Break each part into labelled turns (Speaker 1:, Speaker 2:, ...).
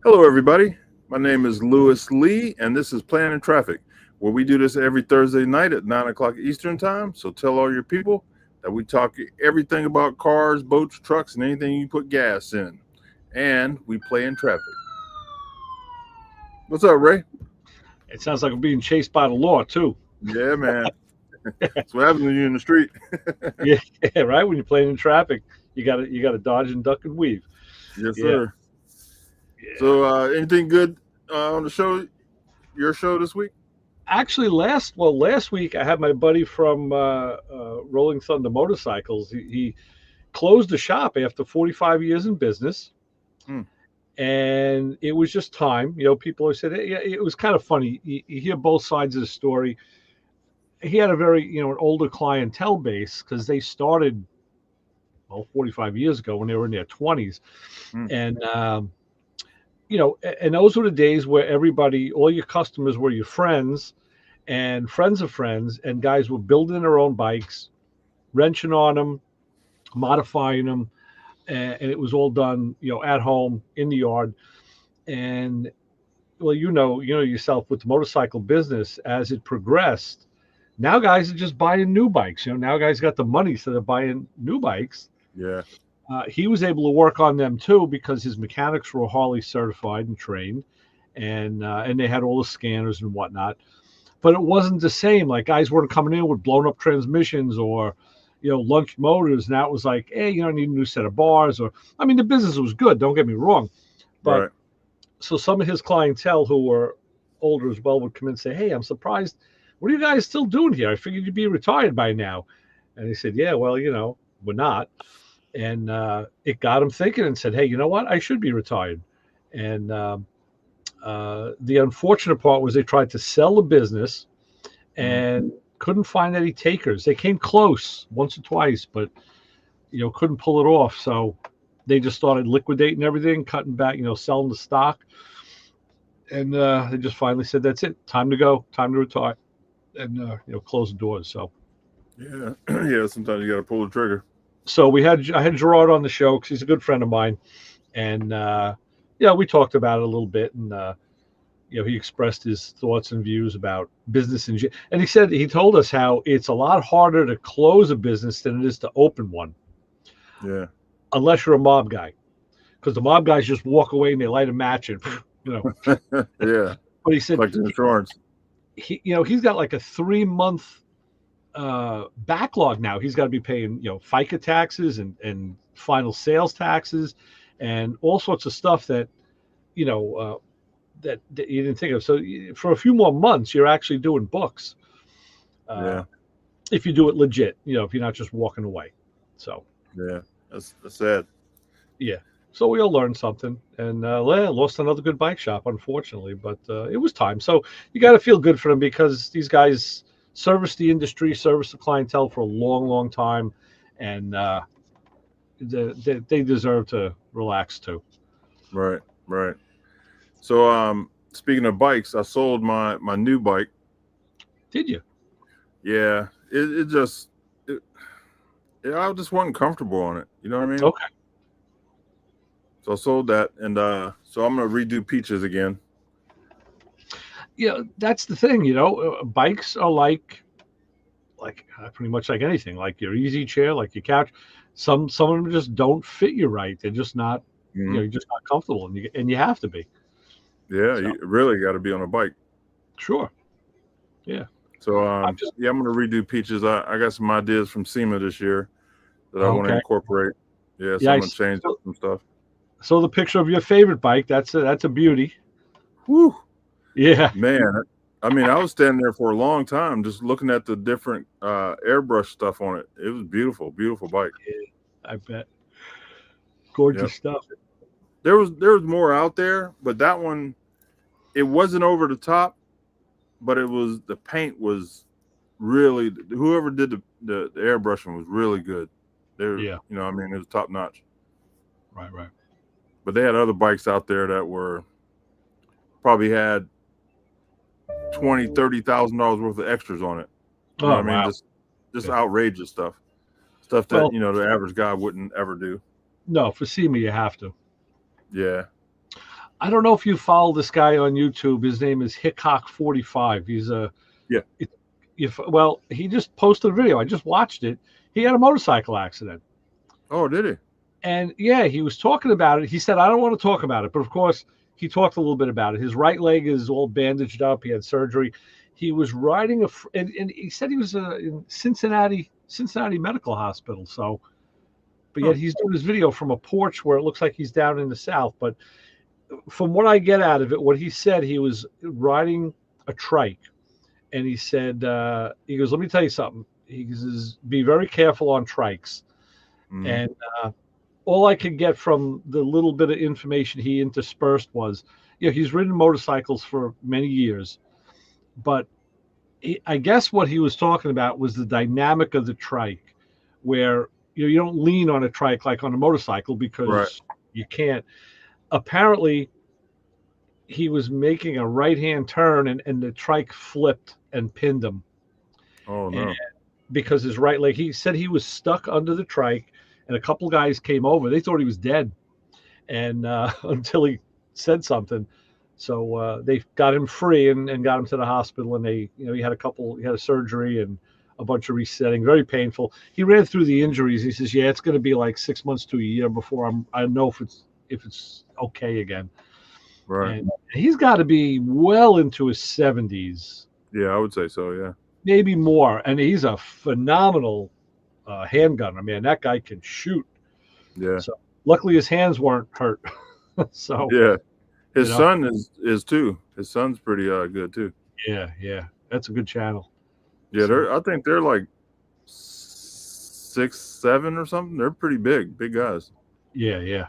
Speaker 1: Hello, everybody. My name is Lewis Lee, and this is Planning Traffic, where we do this every Thursday night at 9 o'clock Eastern Time. So tell all your people that we talk everything about cars, boats, trucks, and anything you put gas in. And we play in traffic. What's up, Ray?
Speaker 2: It sounds like we're being chased by the law too.
Speaker 1: Yeah, man. That's what happens when you're in the street.
Speaker 2: Yeah, right. When you're playing in traffic, you got to dodge and duck and weave.
Speaker 1: Yes,
Speaker 2: Yeah,
Speaker 1: sir.
Speaker 2: yeah.
Speaker 1: So, anything good on the show, your show this week?
Speaker 2: Actually, last week I had my buddy from Rolling Thunder Motorcycles. He closed the shop after 45 years in business,
Speaker 1: Hmm.
Speaker 2: and it was just time. People always said yeah, it was kind of funny. You hear both sides of the story. He had a very an older clientele base because they started 45 years ago when they were in their 20s.
Speaker 1: Hmm.
Speaker 2: And, and those were the days where everybody, all your customers were your friends and friends of friends, and guys were building their own bikes, wrenching on them, modifying them. And it was all done, at home in the yard. And well, yourself with the motorcycle business as it progressed. Now guys are just buying new bikes. Now guys got the money, so they're buying new bikes.
Speaker 1: Yeah.
Speaker 2: He was able to work on them too because his mechanics were Harley certified and trained, and they had all the scanners and whatnot. But it wasn't the same. Like guys weren't coming in with blown up transmissions or, lunch motors. Now it was like, hey, I need a new set of bars. Or I mean, the business was good. Don't get me wrong, but
Speaker 1: Right.
Speaker 2: so some of his clientele who were older as well would come in and say, hey, I'm surprised. What are you guys still doing here? I figured you'd be retired by now. And he said, yeah, well, we're not. And it got him thinking and said, hey, you know what? I should be retired. And the unfortunate part was they tried to sell the business
Speaker 1: Hmm.
Speaker 2: and couldn't find any takers. They came close once or twice, but couldn't pull it off. So they just started liquidating everything, cutting back, selling the stock, and they just finally said, "That's it, time to go, time to retire," and close the doors.
Speaker 1: Yeah. Yeah. Sometimes you got to pull the trigger.
Speaker 2: So I had Gerard on the show because he's a good friend of mine, and yeah, we talked about it a little bit, and he expressed his thoughts and views about business and he told us how it's a lot harder to close a business than it is to open one,
Speaker 1: Yeah.
Speaker 2: unless you're a mob guy, because the mob guys just walk away and they light a match and you know.
Speaker 1: Yeah.
Speaker 2: But he said
Speaker 1: Collecting insurance.
Speaker 2: he's got like a 3 month backlog now. He's got to be paying FICA taxes and final sales taxes and all sorts of stuff that you know uh, that you didn't think of. So for a few more months, you're actually doing books uh,
Speaker 1: Yeah.
Speaker 2: if you do it legit. If you're not just walking away. So
Speaker 1: Yeah. That's sad.
Speaker 2: yeah. So we all learned something, and lost another good bike shop, unfortunately. But it was time. So you got to feel good for them because these guys service the industry, service the clientele for a long, long time, and they deserve to relax too.
Speaker 1: Right. Right. So, speaking of bikes, I sold my new bike.
Speaker 2: Did you?
Speaker 1: Yeah. It just yeah, I just wasn't comfortable on it. You know what I mean?
Speaker 2: Okay.
Speaker 1: So I sold that, and so I'm gonna redo Peaches again.
Speaker 2: That's the thing. Bikes are like pretty much like anything, like your easy chair, like your couch. Some of them just don't fit you right. They're just not.
Speaker 1: Hmm.
Speaker 2: You're just not comfortable, and you have to be.
Speaker 1: Yeah.
Speaker 2: So
Speaker 1: You really got to be on a bike.
Speaker 2: sure, yeah.
Speaker 1: So,
Speaker 2: I'm just
Speaker 1: yeah, I'm gonna redo Peaches. I got some ideas from SEMA this year that I want to
Speaker 2: okay.
Speaker 1: incorporate. Yeah. So
Speaker 2: Yeah,
Speaker 1: I'm gonna change up some stuff.
Speaker 2: so the picture of your favorite bike. That's a beauty.
Speaker 1: Whew.
Speaker 2: Yeah,
Speaker 1: Man, I mean, I was standing there for a long time just looking at the different airbrush stuff on it. It was beautiful, beautiful bike.
Speaker 2: I bet.
Speaker 1: Yep.
Speaker 2: Gorgeous stuff.
Speaker 1: There was more out there, but that one it wasn't over the top, but it was the paint was really whoever did the airbrushing was really good. They're
Speaker 2: Yeah,
Speaker 1: I mean, it was top notch.
Speaker 2: right, right.
Speaker 1: But they had other bikes out there that were probably had 20, $30,000 worth of extras on it. You know
Speaker 2: Oh
Speaker 1: what I mean?
Speaker 2: wow.
Speaker 1: Just
Speaker 2: Yeah.
Speaker 1: outrageous stuff that
Speaker 2: Well,
Speaker 1: the average guy wouldn't ever do.
Speaker 2: no, for SEMA you have to.
Speaker 1: Yeah.
Speaker 2: I don't know if you follow this guy on YouTube. His name is Hickok45. He's a
Speaker 1: Yeah.
Speaker 2: if well, he just posted a video. I just watched it. He had a motorcycle accident.
Speaker 1: Oh, did he?
Speaker 2: And yeah, he was talking about it. He said, I don't want to talk about it. But of course, he talked a little bit about it. His right leg is all bandaged up. He had surgery. He was riding and he said he was in Cincinnati Medical Hospital. So, but
Speaker 1: Huh.
Speaker 2: yet he's doing his video from a porch where it looks like he's down in the South. But from what I get out of it, what he said, he was riding a trike. And he said, he goes, let me tell you something. He says, be very careful on trikes.
Speaker 1: Mm-hmm.
Speaker 2: And all I could get from the little bit of information he interspersed was, he's ridden motorcycles for many years, but I guess what he was talking about was the dynamic of the trike, where you don't lean on a trike like on a motorcycle
Speaker 1: Right.
Speaker 2: because you can't. Apparently, he was making a right hand turn and the trike flipped and pinned him.
Speaker 1: Oh
Speaker 2: And
Speaker 1: no.
Speaker 2: because his right leg, he said he was stuck under the trike, and a couple guys came over. They thought he was dead, and until he said something. So they got him free and got him to the hospital. And he had a surgery and a bunch of resetting, very painful. He ran through the injuries. He says, yeah, it's going to be like 6 months to a year before I know if it's okay again.
Speaker 1: Right.
Speaker 2: And he's got to be well into his 70s,
Speaker 1: Yeah, I would say so. Yeah.
Speaker 2: maybe more. And he's a phenomenal handgunner, man. That guy can shoot.
Speaker 1: Yeah.
Speaker 2: So luckily his hands weren't hurt. So,
Speaker 1: Yeah.
Speaker 2: you
Speaker 1: His
Speaker 2: know,
Speaker 1: son is too. His son's pretty good too.
Speaker 2: yeah, that's a good channel.
Speaker 1: Yeah,
Speaker 2: So,
Speaker 1: I think they're like 6'7" or something. They're pretty big guys.
Speaker 2: yeah.
Speaker 1: Him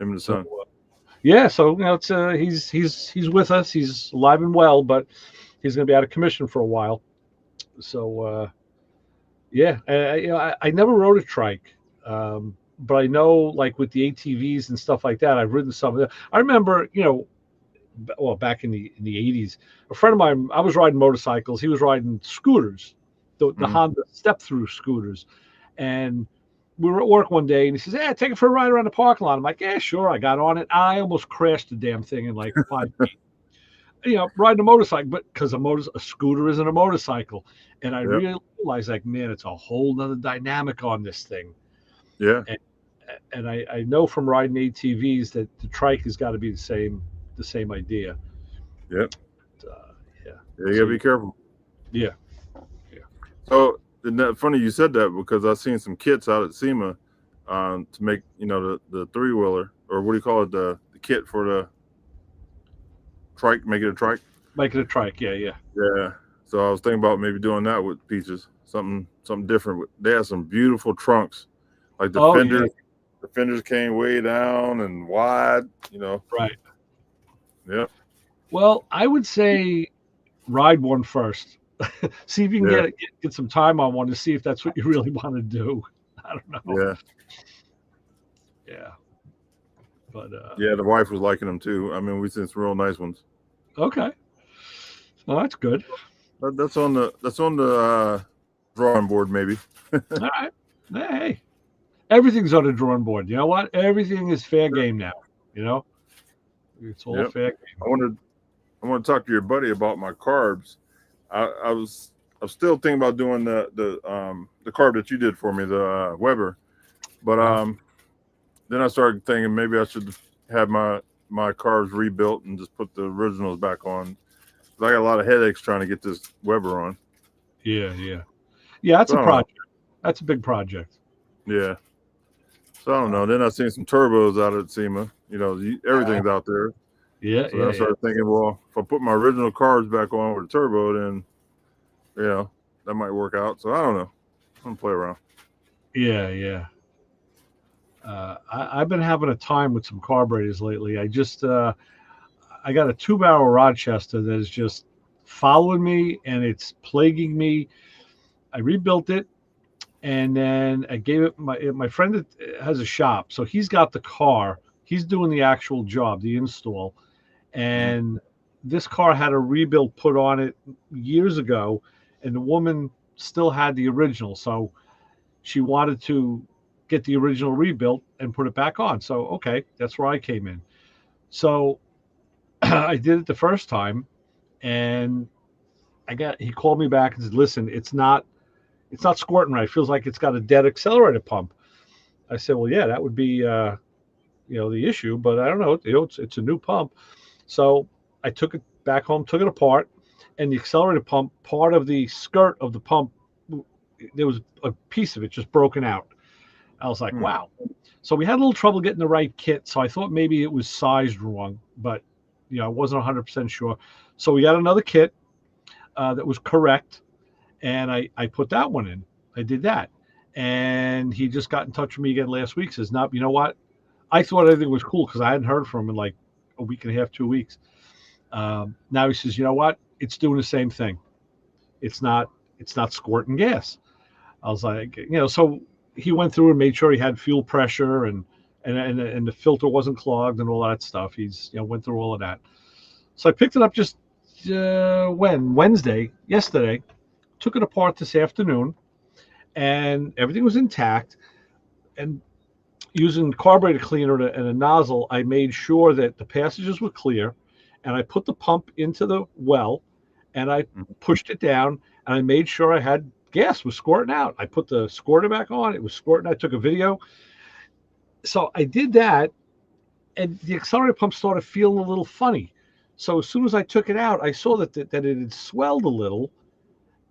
Speaker 1: and the
Speaker 2: So,
Speaker 1: son.
Speaker 2: yeah, so it's he's with us. He's alive and well, but he's going to be out of commission for a while. So, yeah, I never rode a trike, but I know like with the ATVs and stuff like that, I've ridden some of them. I remember, well, back in the 80s, a friend of mine, I was riding motorcycles. He was riding scooters, the
Speaker 1: Mm.
Speaker 2: Honda step through scooters. And we were at work one day and he says, hey, take it for a ride around the parking lot. I'm like, yeah, sure. I got on it. I almost crashed the damn thing in like 5 feet. Riding a motorcycle, but because a scooter isn't a motorcycle. And I
Speaker 1: Yep.
Speaker 2: realized like, man, it's a whole nother dynamic on this thing.
Speaker 1: Yeah.
Speaker 2: And I know from riding ATVs that the trike has got to be the same idea.
Speaker 1: Yep.
Speaker 2: Yeah.
Speaker 1: Yeah, you
Speaker 2: So
Speaker 1: gotta be careful.
Speaker 2: yeah.
Speaker 1: So isn't that funny you said that because I've seen some kits out at SEMA to make, the three-wheeler, or what do you call it, the kit for the trike, make it a trike.
Speaker 2: Make it a trike. Yeah.
Speaker 1: Yeah. So I was thinking about maybe doing that with Peaches, something different. They have some beautiful trunks, like the
Speaker 2: Oh
Speaker 1: fenders.
Speaker 2: yeah.
Speaker 1: The fenders came way down and wide.
Speaker 2: Right.
Speaker 1: Yep.
Speaker 2: Well, I would say ride one first. See if you can
Speaker 1: Yeah.
Speaker 2: get some time on one to see if that's what you really want to do. I don't know.
Speaker 1: Yeah.
Speaker 2: Yeah. But
Speaker 1: Yeah. The wife was liking them too. I mean, we seen some real nice ones.
Speaker 2: okay. Well, that's good.
Speaker 1: That's on the drawing board maybe.
Speaker 2: All right. Hey, everything's on the drawing board. You know what? Everything is fair game now. It's all
Speaker 1: Yep.
Speaker 2: fair game.
Speaker 1: I want to talk to your buddy about my carbs. I'm still thinking about doing the carb that you did for me, the Weber, but then I started thinking maybe I should have my carbs rebuilt and just put the originals back on. I got a lot of headaches trying to get this Weber on.
Speaker 2: Yeah. That's
Speaker 1: So
Speaker 2: a
Speaker 1: I don't know.
Speaker 2: project. That's a big project.
Speaker 1: Yeah. So I don't know. Then I seen some turbos out at SEMA. Everything's out there.
Speaker 2: Yeah.
Speaker 1: So then I started thinking, well, if I put my original carbs back on with a turbo, then that might work out. So I don't know. I'm gonna play around.
Speaker 2: Yeah. I've been having a time with some carburetors lately. I got a 2-barrel Rochester that is just following me and it's plaguing me. I rebuilt it and then I gave it my friend that has a shop, so he's got the car. He's doing the actual job, the install, and this car had a rebuild put on it years ago, and the woman still had the original, so she wanted to get the original rebuilt and put it back on. So okay, that's where I came in. So I did it the first time, and he called me back and said, "Listen, it's not squirting right. It feels like it's got a dead accelerator pump." I said, "Well, yeah, that would be the issue, but I don't know. It's a new pump." So I took it back home, took it apart, and the accelerator pump, part of the skirt of the pump, there was a piece of it just broken out. I was like,
Speaker 1: Hmm.
Speaker 2: wow. So we had a little trouble getting the right kit. So I thought maybe it was sized wrong, but I wasn't 100% sure. So we got another kit that was correct, and I put that one in. I did that, and he just got in touch with me again last week. Says, "No, you know what? I thought everything was cool because I hadn't heard from him in like a week and a half, 2 weeks. Now he says, you know what? It's doing the same thing. It's not. It's not squirting gas." I was like, so he went through and made sure he had fuel pressure and the filter wasn't clogged and all that stuff. He's went through all of that. So I picked it up just yesterday. Took it apart this afternoon, and everything was intact. And using carburetor cleaner and a nozzle, I made sure that the passages were clear, and I put the pump into the well, and I
Speaker 1: Mhm.
Speaker 2: pushed it down, and I made sure I had gas was squirting out. I put the squirter back on; it was squirting. I took a video, so I did that, and the accelerator pump started feeling a little funny. So as soon as I took it out, I saw that it had swelled a little,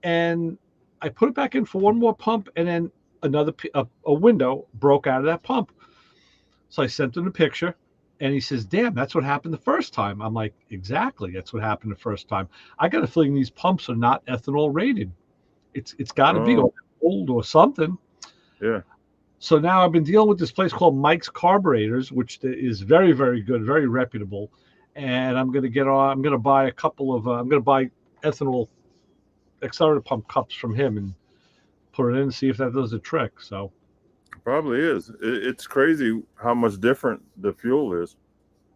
Speaker 2: and I put it back in for one more pump, and then a window broke out of that pump. So I sent him the picture, and he says, "Damn, that's what happened the first time." I'm like, "Exactly, that's what happened the first time." I got a feeling these pumps are not ethanol rated. It's got to be
Speaker 1: Oh,
Speaker 2: old or something.
Speaker 1: yeah.
Speaker 2: So now I've been dealing with this place called Mike's Carburetors, which is very, very good, very reputable. And I'm going to get on. I'm going to buy a couple of. I'm going to buy ethanol accelerator pump cups from him and put it in and see if that does the trick. So
Speaker 1: Probably is. It's crazy how much different the fuel is.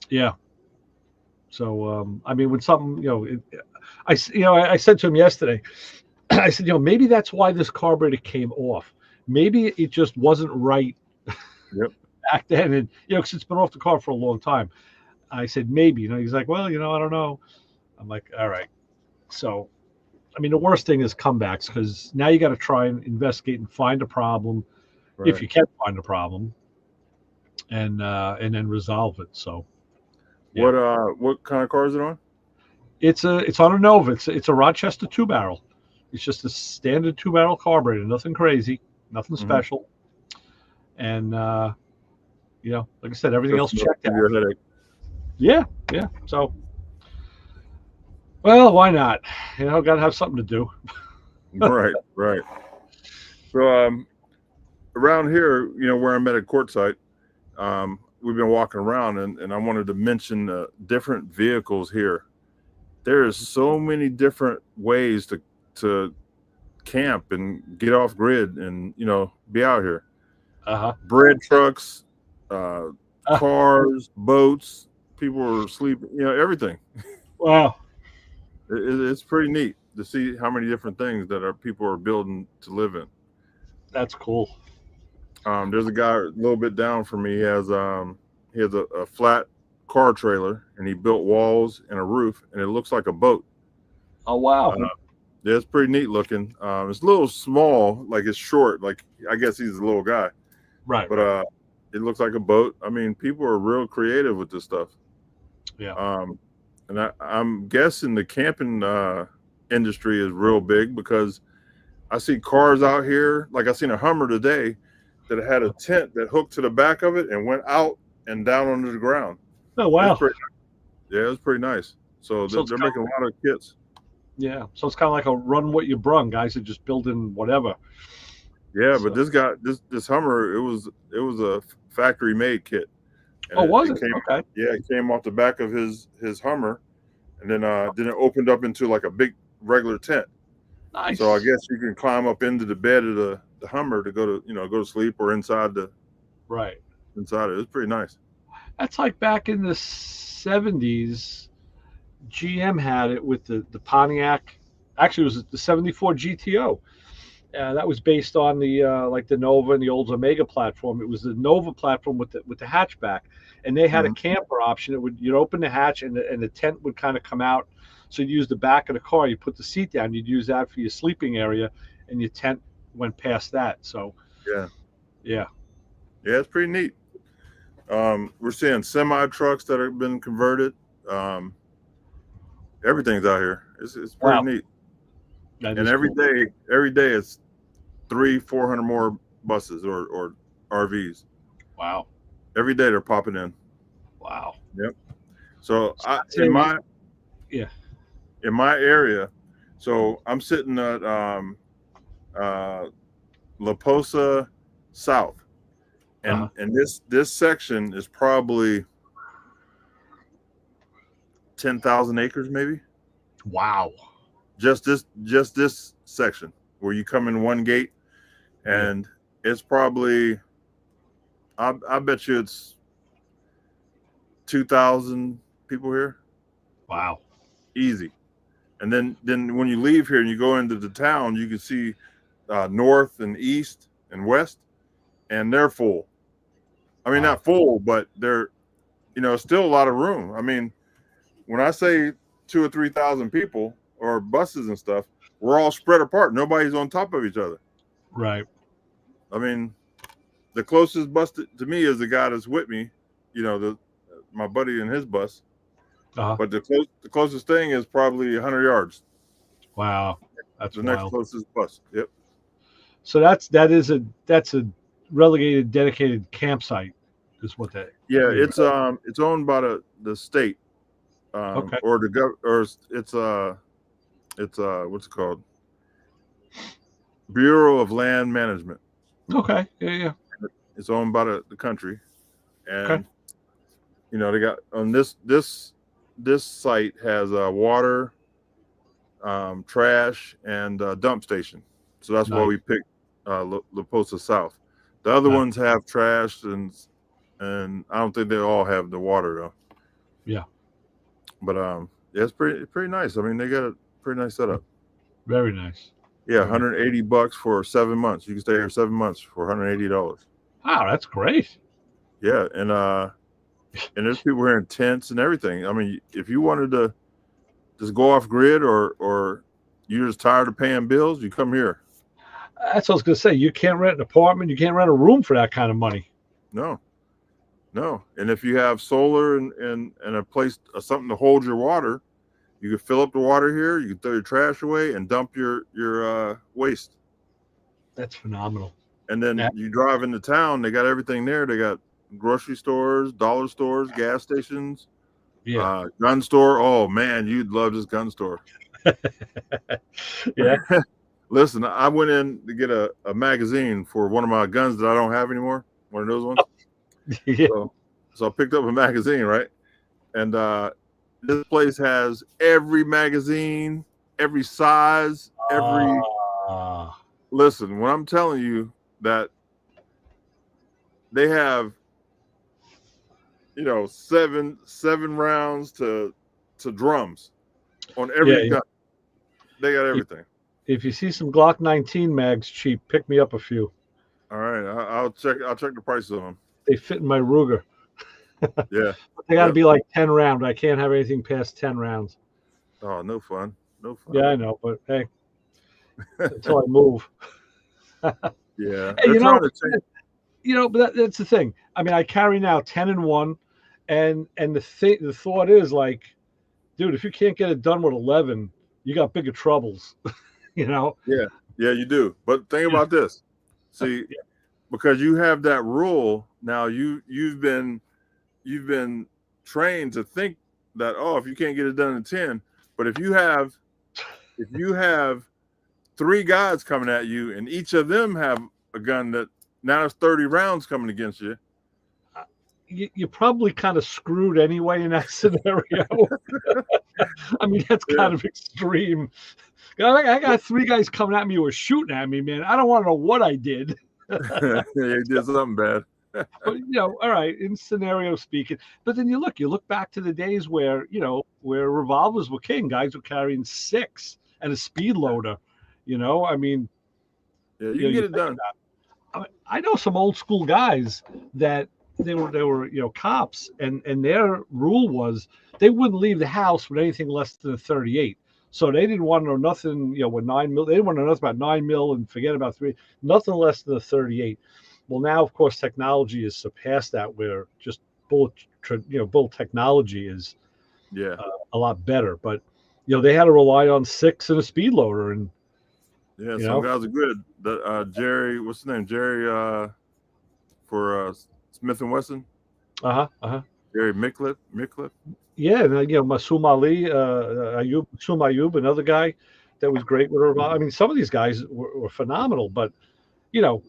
Speaker 2: yeah. So I mean, when something I said to him yesterday, I said, maybe that's why this carburetor came off. Maybe it just wasn't right
Speaker 1: Yep.
Speaker 2: back then, and because it's been off the car for a long time. I said maybe. He's like, well, I don't know. I'm like, all right. So I mean, the worst thing is comebacks because now you got to try and investigate and find a problem if
Speaker 1: Right.
Speaker 2: you can find a problem, and then resolve it. So yeah,
Speaker 1: What kind of car is it on?
Speaker 2: it's on a Nova. It's a Rochester 2 barrel. It's just a standard 2 barrel carburetor, nothing crazy, nothing
Speaker 1: Hmm.
Speaker 2: special. And like I said, everything
Speaker 1: Just
Speaker 2: else
Speaker 1: enough to
Speaker 2: checked
Speaker 1: give
Speaker 2: out.
Speaker 1: you a headache.
Speaker 2: Yeah, yeah. So, well, why not? Got to have something to do.
Speaker 1: Right, right. So around here, where I'm at Quartzsite, we've been walking around, and I wanted to mention different vehicles here. There is so many different ways to camp and get off grid and be out here.
Speaker 2: Uh
Speaker 1: Bread trucks, uh,
Speaker 2: huh.
Speaker 1: cars, boats. People are sleeping. Everything.
Speaker 2: Wow,
Speaker 1: It's pretty neat to see how many different things that our people are building to live in.
Speaker 2: that's cool.
Speaker 1: There's a guy a little bit down from me. He has a flat car trailer, and he built walls and a roof, and it looks like a boat.
Speaker 2: Oh wow.
Speaker 1: Uh, yeah, it's pretty neat looking. It's a little small, like it's short. Like I guess he's a little guy,
Speaker 2: Right,
Speaker 1: but
Speaker 2: right.
Speaker 1: it looks like a boat. I mean, people are real creative with this stuff.
Speaker 2: Yeah.
Speaker 1: Um, and I'm guessing the camping industry is real big because I see cars out here. Like I seen a Hummer today that had a tent that hooked to the back of it and went out and down onto the ground.
Speaker 2: Oh
Speaker 1: It's
Speaker 2: wow.
Speaker 1: pretty. Yeah, it's pretty nice. So
Speaker 2: So it's
Speaker 1: they're
Speaker 2: kind
Speaker 1: making a lot of kits.
Speaker 2: yeah. So it's kind of like a run what you brung. Guys are just building whatever.
Speaker 1: Yeah, but
Speaker 2: So
Speaker 1: this guy, this Hummer, it was a factory made kit, and
Speaker 2: oh, was
Speaker 1: it
Speaker 2: it
Speaker 1: came.
Speaker 2: okay?
Speaker 1: Yeah, it came off the back of his Hummer, and then it opened up into like a big regular tent. So I
Speaker 2: Nice.
Speaker 1: guess you can climb up into the bed of the Hummer to go to sleep or
Speaker 2: Right.
Speaker 1: inside it. It's pretty nice.
Speaker 2: That's like back in the '70s. GM had it with the Pontiac. Actually, it was the '74 GTO, That was based on the like the Nova and the old Omega platform. It was the Nova platform with the hatchback, and they had a
Speaker 1: Mhm.
Speaker 2: camper option. It would you'd open the hatch and the tent would kind of come out. So you'd use the back of the car. You put the seat down. You'd use that for your sleeping area, and your tent went past that. So
Speaker 1: Yeah,
Speaker 2: yeah,
Speaker 1: yeah, it's pretty neat. We're seeing semi trucks that have been converted. Um, Everything's out here. It's pretty
Speaker 2: wow,
Speaker 1: neat.
Speaker 2: that
Speaker 1: And
Speaker 2: is cool.
Speaker 1: every day it's 300-400 more buses or RVs.
Speaker 2: Wow,
Speaker 1: Every day they're popping in.
Speaker 2: wow.
Speaker 1: Yep. So
Speaker 2: So I'd say yeah,
Speaker 1: in my area, so I'm sitting at uh, La Posa South,
Speaker 2: uh-huh.
Speaker 1: and this section is probably 10,000 acres, maybe.
Speaker 2: Wow,
Speaker 1: Just this section where you come in one gate,
Speaker 2: yeah,
Speaker 1: and it's probably I bet you it's 2,000 people here,
Speaker 2: wow,
Speaker 1: easy. And then when you leave here and you go into the town, you can see north and east and west, and they're full. I mean,
Speaker 2: wow.
Speaker 1: not full, but they're still a lot of room. I mean, when I say 2 or 3 thousand people or buses and stuff, we're all spread apart. Nobody's on top of each other.
Speaker 2: Right.
Speaker 1: I mean, the closest bus to me is the guy that's with me, the my buddy in his bus.
Speaker 2: Uh-huh.
Speaker 1: But the closest thing is probably 100 yards.
Speaker 2: Wow, that's
Speaker 1: The next
Speaker 2: wild.
Speaker 1: closest bus. Yep.
Speaker 2: So that's a relegated dedicated campsite is what that
Speaker 1: Yeah,
Speaker 2: is.
Speaker 1: it's owned by the state,
Speaker 2: Okay.
Speaker 1: or the gov or it's what's it called, Bureau of Land Management.
Speaker 2: Okay. Yeah, yeah.
Speaker 1: It's owned by the country,
Speaker 2: Okay.
Speaker 1: and they got on this site has water, trash, and dump station. So that's why
Speaker 2: Nice.
Speaker 1: we picked La Posa South. The other
Speaker 2: Nice.
Speaker 1: ones have trash, and I don't think they all have the water though.
Speaker 2: Yeah.
Speaker 1: But yeah, it's pretty nice. I mean, they got a pretty nice setup.
Speaker 2: Very nice.
Speaker 1: Yeah,
Speaker 2: Very.
Speaker 1: $180 for 7 months. You can stay here 7 months for $180.
Speaker 2: Wow, that's great.
Speaker 1: Yeah, and there's people here in tents and everything. I mean, if you wanted to just go off grid, or you're just tired of paying bills, you come here.
Speaker 2: That's what I was gonna say. You can't rent an apartment. You can't rent a room for that kind of money.
Speaker 1: No, no. And if you have solar and a place, something to hold your water, you can fill up the water here. You can throw your trash away and dump your waste.
Speaker 2: That's phenomenal.
Speaker 1: And then
Speaker 2: Yeah.
Speaker 1: you drive into town. They got everything there. They got grocery stores, dollar stores, gas stations,
Speaker 2: Yeah.
Speaker 1: gun store. Oh man, you'd love this gun store.
Speaker 2: Yeah.
Speaker 1: Listen, I went in to get a magazine for one of my guns that I don't have anymore. One of those ones.
Speaker 2: Yeah.
Speaker 1: So I picked up a magazine, right? And this place has every magazine, every size, every.
Speaker 2: Ah.
Speaker 1: Listen, when I'm telling you that they have, seven rounds to drums on
Speaker 2: Yeah.
Speaker 1: every gun, they got
Speaker 2: If,
Speaker 1: everything.
Speaker 2: if you see some Glock 19 mags cheap, pick me up a few.
Speaker 1: All right, I'll check. I'll check the price of them.
Speaker 2: They fit in my Ruger.
Speaker 1: Yeah.
Speaker 2: They got to
Speaker 1: Yep.
Speaker 2: be like 10 round. I can't have anything past 10 rounds.
Speaker 1: Oh, no fun. No
Speaker 2: Yeah,
Speaker 1: fun.
Speaker 2: I know, but hey, until I move.
Speaker 1: Yeah,
Speaker 2: Hey,
Speaker 1: they're trying to change.
Speaker 2: but that's the thing. I mean, I carry now 10 and 1, and the thought is like, dude, if you can't get it done with 11, you got bigger troubles, you know?
Speaker 1: Yeah, yeah, you do. But think
Speaker 2: Yeah.
Speaker 1: about this. See,
Speaker 2: Yeah.
Speaker 1: because you have that rule now, you've been trained to think that, oh, if you can't get it done in 10, but if you have three guys coming at you and each of them have a gun that now there's 30 rounds coming against you.
Speaker 2: You're probably kind of screwed anyway in that scenario. I mean, that's
Speaker 1: Yeah.
Speaker 2: kind of extreme. I got three guys coming at me who are shooting at me, man. I don't want to know what I did.
Speaker 1: Yeah, you did something bad.
Speaker 2: But all right, in scenario speaking. But then you look back to the days where where revolvers were king. Guys were carrying 6 and a speed loader. I mean,
Speaker 1: Yeah, you
Speaker 2: You know,
Speaker 1: can
Speaker 2: you
Speaker 1: get it
Speaker 2: think
Speaker 1: done.
Speaker 2: I know some old school guys that they were cops, and their rule was they wouldn't leave the house with anything less than a 38. So they didn't want to know nothing, with 9 mil. They didn't want to know nothing about 9 mil and forget about three. Nothing less than a 38. Well, now of course technology has surpassed that, where just bullet, bullet technology is
Speaker 1: Yeah,
Speaker 2: a lot better. But they had to rely on six and a speed loader, and
Speaker 1: yeah.
Speaker 2: you
Speaker 1: Some
Speaker 2: know,
Speaker 1: guys are good. The Jerry, what's his name? Jerry for Smith and Wesson.
Speaker 2: uh huh.
Speaker 1: Jerry Micklef.
Speaker 2: Yeah, and Masum Ali, Ayub, Masum Ayub, another guy that was great with her. I mean, some of these guys were phenomenal, but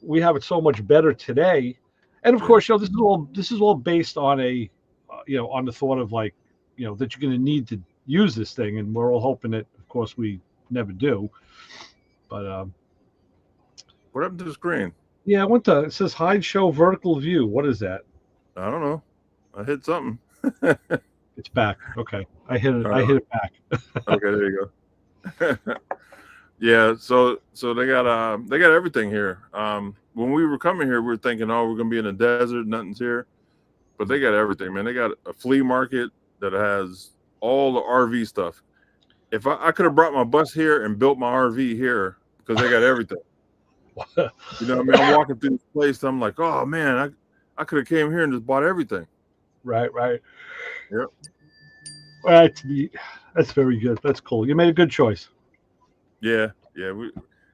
Speaker 2: we have it so much better today. And of
Speaker 1: Yeah.
Speaker 2: course, this is all based on on the thought of, like, that you're going to need to use this thing, and we're all hoping that, of course, we never do. But
Speaker 1: What happened to the screen?
Speaker 2: yeah, I went to. It says hide show vertical view. What is that?
Speaker 1: I don't know. I hit something. All
Speaker 2: It's back. Okay, I hit it. I
Speaker 1: right.
Speaker 2: hit it back.
Speaker 1: Okay, there you go. Yeah, so they got everything here. When we were coming here, we were thinking, oh, we're gonna be in the desert, nothing's here. But they got everything, man. They got a flea market that has all the RV stuff. If I could have brought my bus here and built my RV here, because they got everything. You know what I mean? I'm walking through this place, I'm like, oh man, I could have came here and just bought everything.
Speaker 2: Right, right.
Speaker 1: Yep.
Speaker 2: That's neat. That's very good. That's cool. You made a good choice.
Speaker 1: Yeah, yeah. We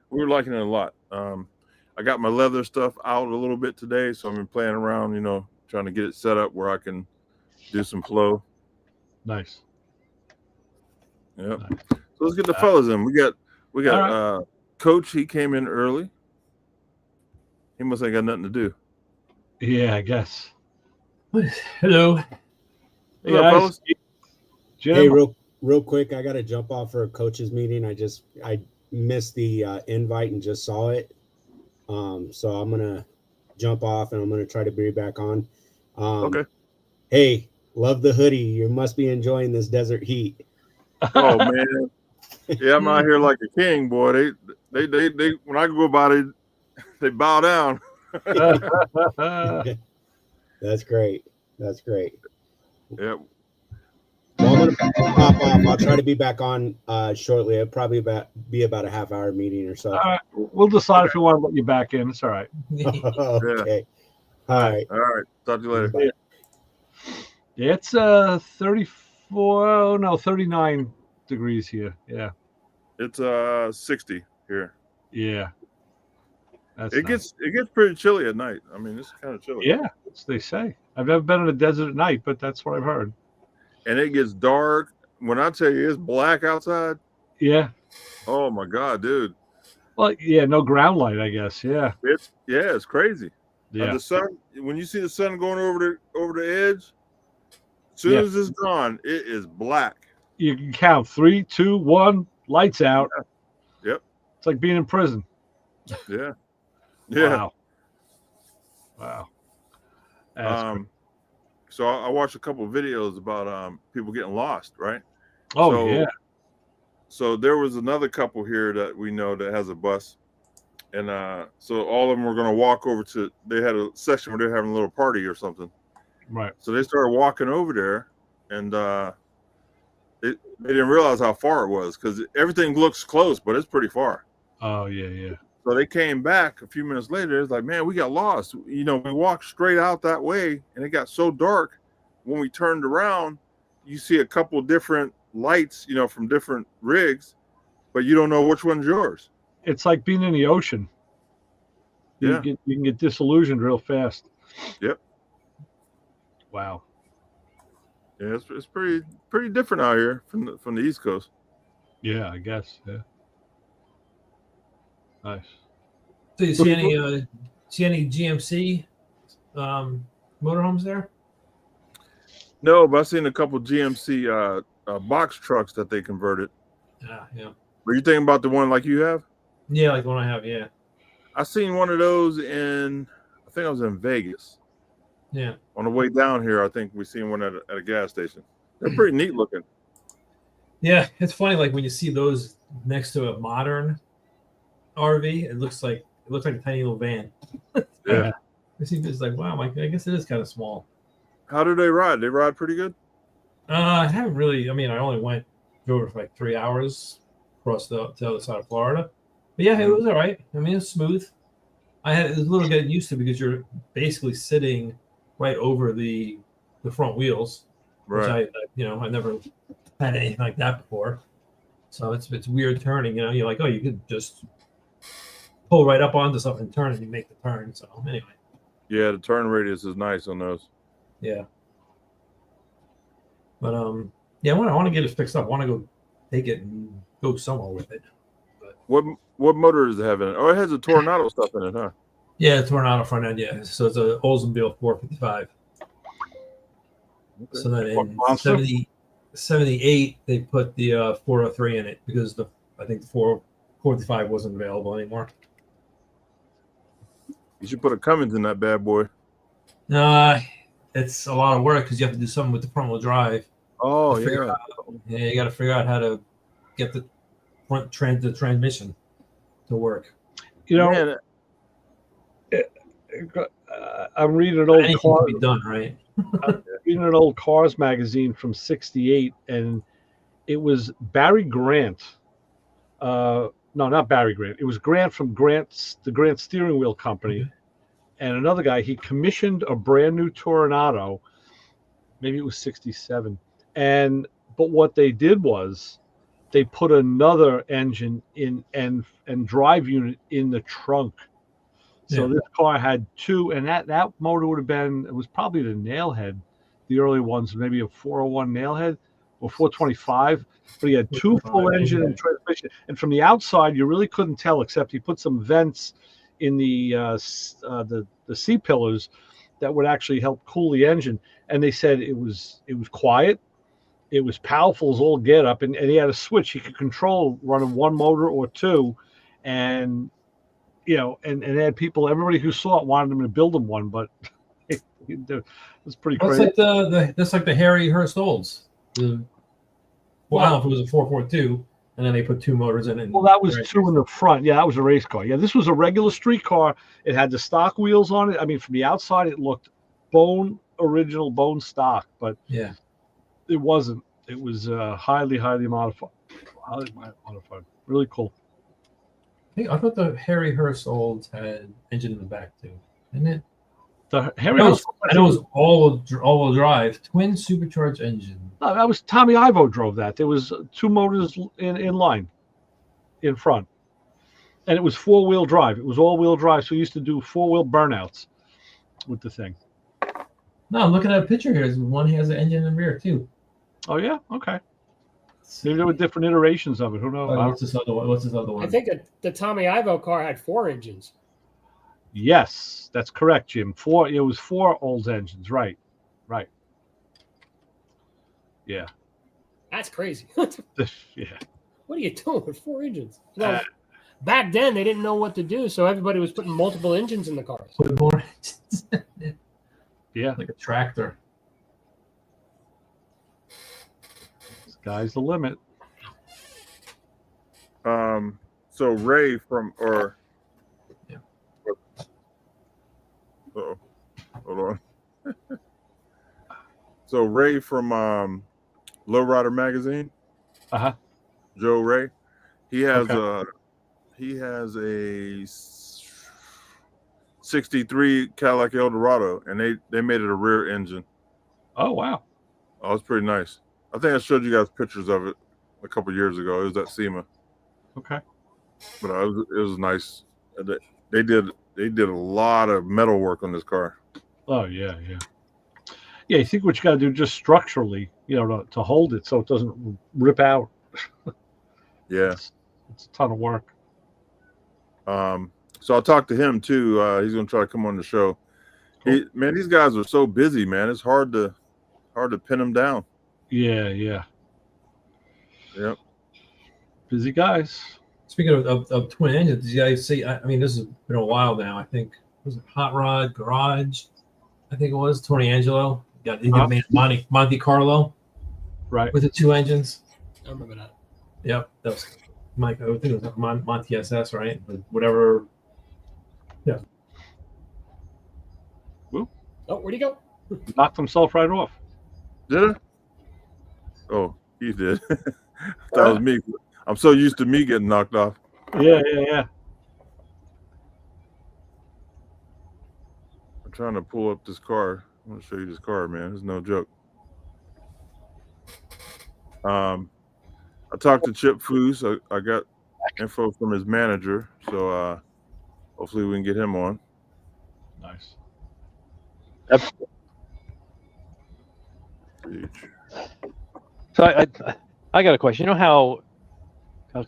Speaker 1: were liking it a lot. I got my leather stuff out a little bit today, so I've been playing around, trying to get it set up where I can do some flow.
Speaker 2: Nice.
Speaker 1: Yep.
Speaker 2: Nice.
Speaker 1: So let's get the
Speaker 2: Uh,
Speaker 1: fellas in. We got
Speaker 2: all right.
Speaker 1: Coach, he came in early. He must ain't got nothing to do.
Speaker 2: Yeah, I guess.
Speaker 3: Hello.
Speaker 1: What's
Speaker 2: Yeah,
Speaker 1: up, fellas?
Speaker 3: Hey,
Speaker 2: Jim.
Speaker 3: real quick, I got to jump off for a coach's meeting. I missed the invite and just saw it. So I'm gonna jump off and I'm gonna try to be back on.
Speaker 1: Okay.
Speaker 3: Hey, love the hoodie. You must be enjoying this desert heat.
Speaker 1: Oh man. Yeah, I'm out here like a king, boy. They when I go by they bow down.
Speaker 3: That's great. That's great.
Speaker 1: Yeah.
Speaker 3: Well, I'm gonna pop off. I'll try to be back on shortly. It'll probably be about a half-hour meeting or so.
Speaker 2: All right. We'll decide if we want to let you back in. It's all right.
Speaker 3: Okay. All right.
Speaker 1: All right. Talk to you later.
Speaker 3: Bye.
Speaker 2: Yeah, it's 34. Oh, no, 39 degrees here. Yeah.
Speaker 1: It's 60 here.
Speaker 2: Yeah. That's
Speaker 1: It
Speaker 2: nice.
Speaker 1: gets pretty chilly at night. I mean, it's kind of chilly.
Speaker 2: Yeah, as they say. I've never been in a desert at night, but that's what I've heard.
Speaker 1: And it gets dark. When I tell you it's black outside,
Speaker 2: Yeah.
Speaker 1: oh my God, dude.
Speaker 2: Well, yeah, no ground light, I guess. Yeah.
Speaker 1: It's crazy.
Speaker 2: Yeah.
Speaker 1: The sun, when you see the sun going over the edge, as soon as it's gone, it is black.
Speaker 2: You can count 3, 2, 1, lights out.
Speaker 1: Yeah. Yep.
Speaker 2: It's like being in prison.
Speaker 1: Yeah. Yeah.
Speaker 2: Wow. That's great.
Speaker 1: So I watched a couple of videos about people getting lost, right?
Speaker 2: Oh, yeah.
Speaker 1: So there was another couple here that we know that has a bus, and so all of them were going to walk over to. They had a section where they're having a little party or something.
Speaker 2: Right.
Speaker 1: So they started walking over there, and they didn't realize how far it was because everything looks close, but it's pretty far.
Speaker 2: Oh, yeah, yeah.
Speaker 1: So they came back a few minutes later. It's like, man, we got lost. We walked straight out that way, and it got so dark. When we turned around, you see a couple different lights, from different rigs, but you don't know which one's yours.
Speaker 2: It's like being in the ocean. You can get disillusioned real fast.
Speaker 1: Yep.
Speaker 2: Wow.
Speaker 1: Yeah, it's pretty different out here from the East Coast.
Speaker 2: Yeah, I guess. Yeah. Nice.
Speaker 4: So you see any GMC motorhomes there?
Speaker 1: No, but I've seen a couple GMC box trucks that they converted.
Speaker 4: Yeah.
Speaker 1: Were you thinking about the one like you have?
Speaker 4: Yeah, like the one I have, yeah.
Speaker 1: I seen one of those I think I was in Vegas.
Speaker 4: Yeah.
Speaker 1: On the way down here, I think we seen one at a gas station. They're pretty neat looking.
Speaker 4: Yeah, it's funny, like when you see those next to a modern RV, it looks like it looks like a tiny little van.
Speaker 1: Yeah.
Speaker 4: It's like, wow, I guess it is kind of small.
Speaker 1: How do they ride? They ride pretty good.
Speaker 4: I haven't really. I mean, I only drove for like 3 hours across to the other side of Florida. But yeah, it was all right. I mean, it's smooth. It was a little getting used to because you're basically sitting right over the front wheels, which
Speaker 1: Right.
Speaker 4: I never had anything like that before. So it's weird turning. You're like, oh, you could just pull right up onto something and turn, and you make the turn. So anyway,
Speaker 1: Yeah, the turn radius is nice on those.
Speaker 4: yeah. But yeah, I want to get it fixed up. I want to go take it and go somewhere with it. But
Speaker 1: What motor does it have in it? Oh, it has a Tornado stuff in it, huh?
Speaker 4: yeah, Tornado front end. Yeah, so it's a Oldsmobile 455.
Speaker 1: Okay.
Speaker 4: So then in
Speaker 2: Monster?
Speaker 4: 78, they put the 403 in it because I think the 455 wasn't available anymore.
Speaker 1: You should put a Cummins in that bad boy.
Speaker 4: It's a lot of work because you have to do something with the front wheel drive.
Speaker 1: Oh,
Speaker 4: Figure
Speaker 1: yeah.
Speaker 4: Yeah, you got to figure out how to get the the transmission to work.
Speaker 1: Man,
Speaker 2: I'm reading an old
Speaker 4: Anything
Speaker 2: car.
Speaker 4: can be done, right?
Speaker 2: I'm reading an old Cars magazine from '68, and it was Barry Grant. No, not Barry Grant. It was Grant from the Grant Steering Wheel Company,
Speaker 4: Okay.
Speaker 2: and another guy. He commissioned a brand new Tornado. Maybe it was '67, but what they did was they put another engine in and drive unit in the trunk. So
Speaker 4: Yeah.
Speaker 2: this car had two, and that motor would have been, it was probably the Nailhead, the early ones, maybe a 401 Nailhead or 425. But he had two full engine and transmission. And from the outside, you really couldn't tell, except he put some vents in the C pillars that would actually help cool the engine. And they said it was quiet, it was powerful as all get up, and he had a switch he could control running one motor or two, and and they had people, everybody who saw it wanted them to build them one, but it was pretty
Speaker 4: Well,
Speaker 2: crazy.
Speaker 4: it's like that's like the Harry Hurst Olds. I don't know if it was a 442, and then they put two motors in it.
Speaker 2: Well, that was two in the front. Yeah, that was a race car. Yeah, this was a regular street car. It had the stock wheels on it. I mean, from the outside, it looked original bone stock, but
Speaker 4: yeah,
Speaker 2: it wasn't. It was highly modified. Really cool.
Speaker 4: I thought the Harry Hurst Olds had engine in the back too, didn't it?
Speaker 2: The
Speaker 4: I
Speaker 2: Harry
Speaker 4: know
Speaker 2: Hurst,
Speaker 4: it was all-wheel drive, twin supercharged engine.
Speaker 2: no, that was Tommy Ivo drove that. There was two motors in line in front, and it was 4-wheel drive. It was all-wheel drive, so we used to do 4-wheel burnouts with the thing.
Speaker 4: No, I'm looking at a picture here. One has an engine in the rear too.
Speaker 2: Oh yeah, okay. Maybe there were different iterations of it. Who knows?
Speaker 4: What's this other one?
Speaker 5: I think the Tommy Ivo car had 4 engines.
Speaker 2: Yes, that's correct, Jim. It was 4 old engines, right? Yeah.
Speaker 5: That's crazy.
Speaker 2: Yeah.
Speaker 5: What are you doing with 4 engines? Well, back then they didn't know what to do, so everybody was putting multiple engines in the cars.
Speaker 4: Put more engines.
Speaker 2: Yeah.
Speaker 4: Like a tractor.
Speaker 2: Sky's the limit.
Speaker 1: So Ray from
Speaker 4: Yeah.
Speaker 1: Hold on. So Ray from Lowrider magazine,
Speaker 2: Uh-huh.
Speaker 1: Joe Ray, he has
Speaker 2: Okay.
Speaker 1: a 63 Cadillac Eldorado, and they made it a rear engine.
Speaker 2: Oh wow.
Speaker 1: Oh, it's pretty nice. I think I showed you guys pictures of it a couple years ago. It was at SEMA,
Speaker 2: Okay.
Speaker 1: but it was nice. They did a lot of metal work on this car.
Speaker 2: Oh yeah. Yeah, you think what you got to do just structurally, to hold it so it doesn't rip out.
Speaker 1: Yeah.
Speaker 2: It's a ton of work.
Speaker 1: So I talked to him too. He's gonna try to come on the show.
Speaker 2: Cool.
Speaker 1: Man, these guys are so busy, man. It's hard to pin them down.
Speaker 2: Yeah.
Speaker 1: Yep.
Speaker 2: Busy guys.
Speaker 4: Speaking of twin engines, did you guys see? I mean, this has been a while now. I think was it Hot Rod Garage? I think it was Tony Angelo. He made Monte Carlo,
Speaker 2: Right.
Speaker 4: with the 2 engines.
Speaker 5: I remember that.
Speaker 4: Yep, that was Mike. I think it was Monte SS, right? But whatever
Speaker 5: Oh, where'd he go?
Speaker 2: Knocked himself right off.
Speaker 1: Did I? Oh, he did. That was me. I'm so used to me getting knocked off.
Speaker 2: Yeah.
Speaker 1: I'm trying to pull up this car. I want to show you this car, man. It's no joke. I talked to Chip Foose. I got info from his manager, so hopefully we can get him on.
Speaker 2: Nice.
Speaker 6: So I got a question. You know how?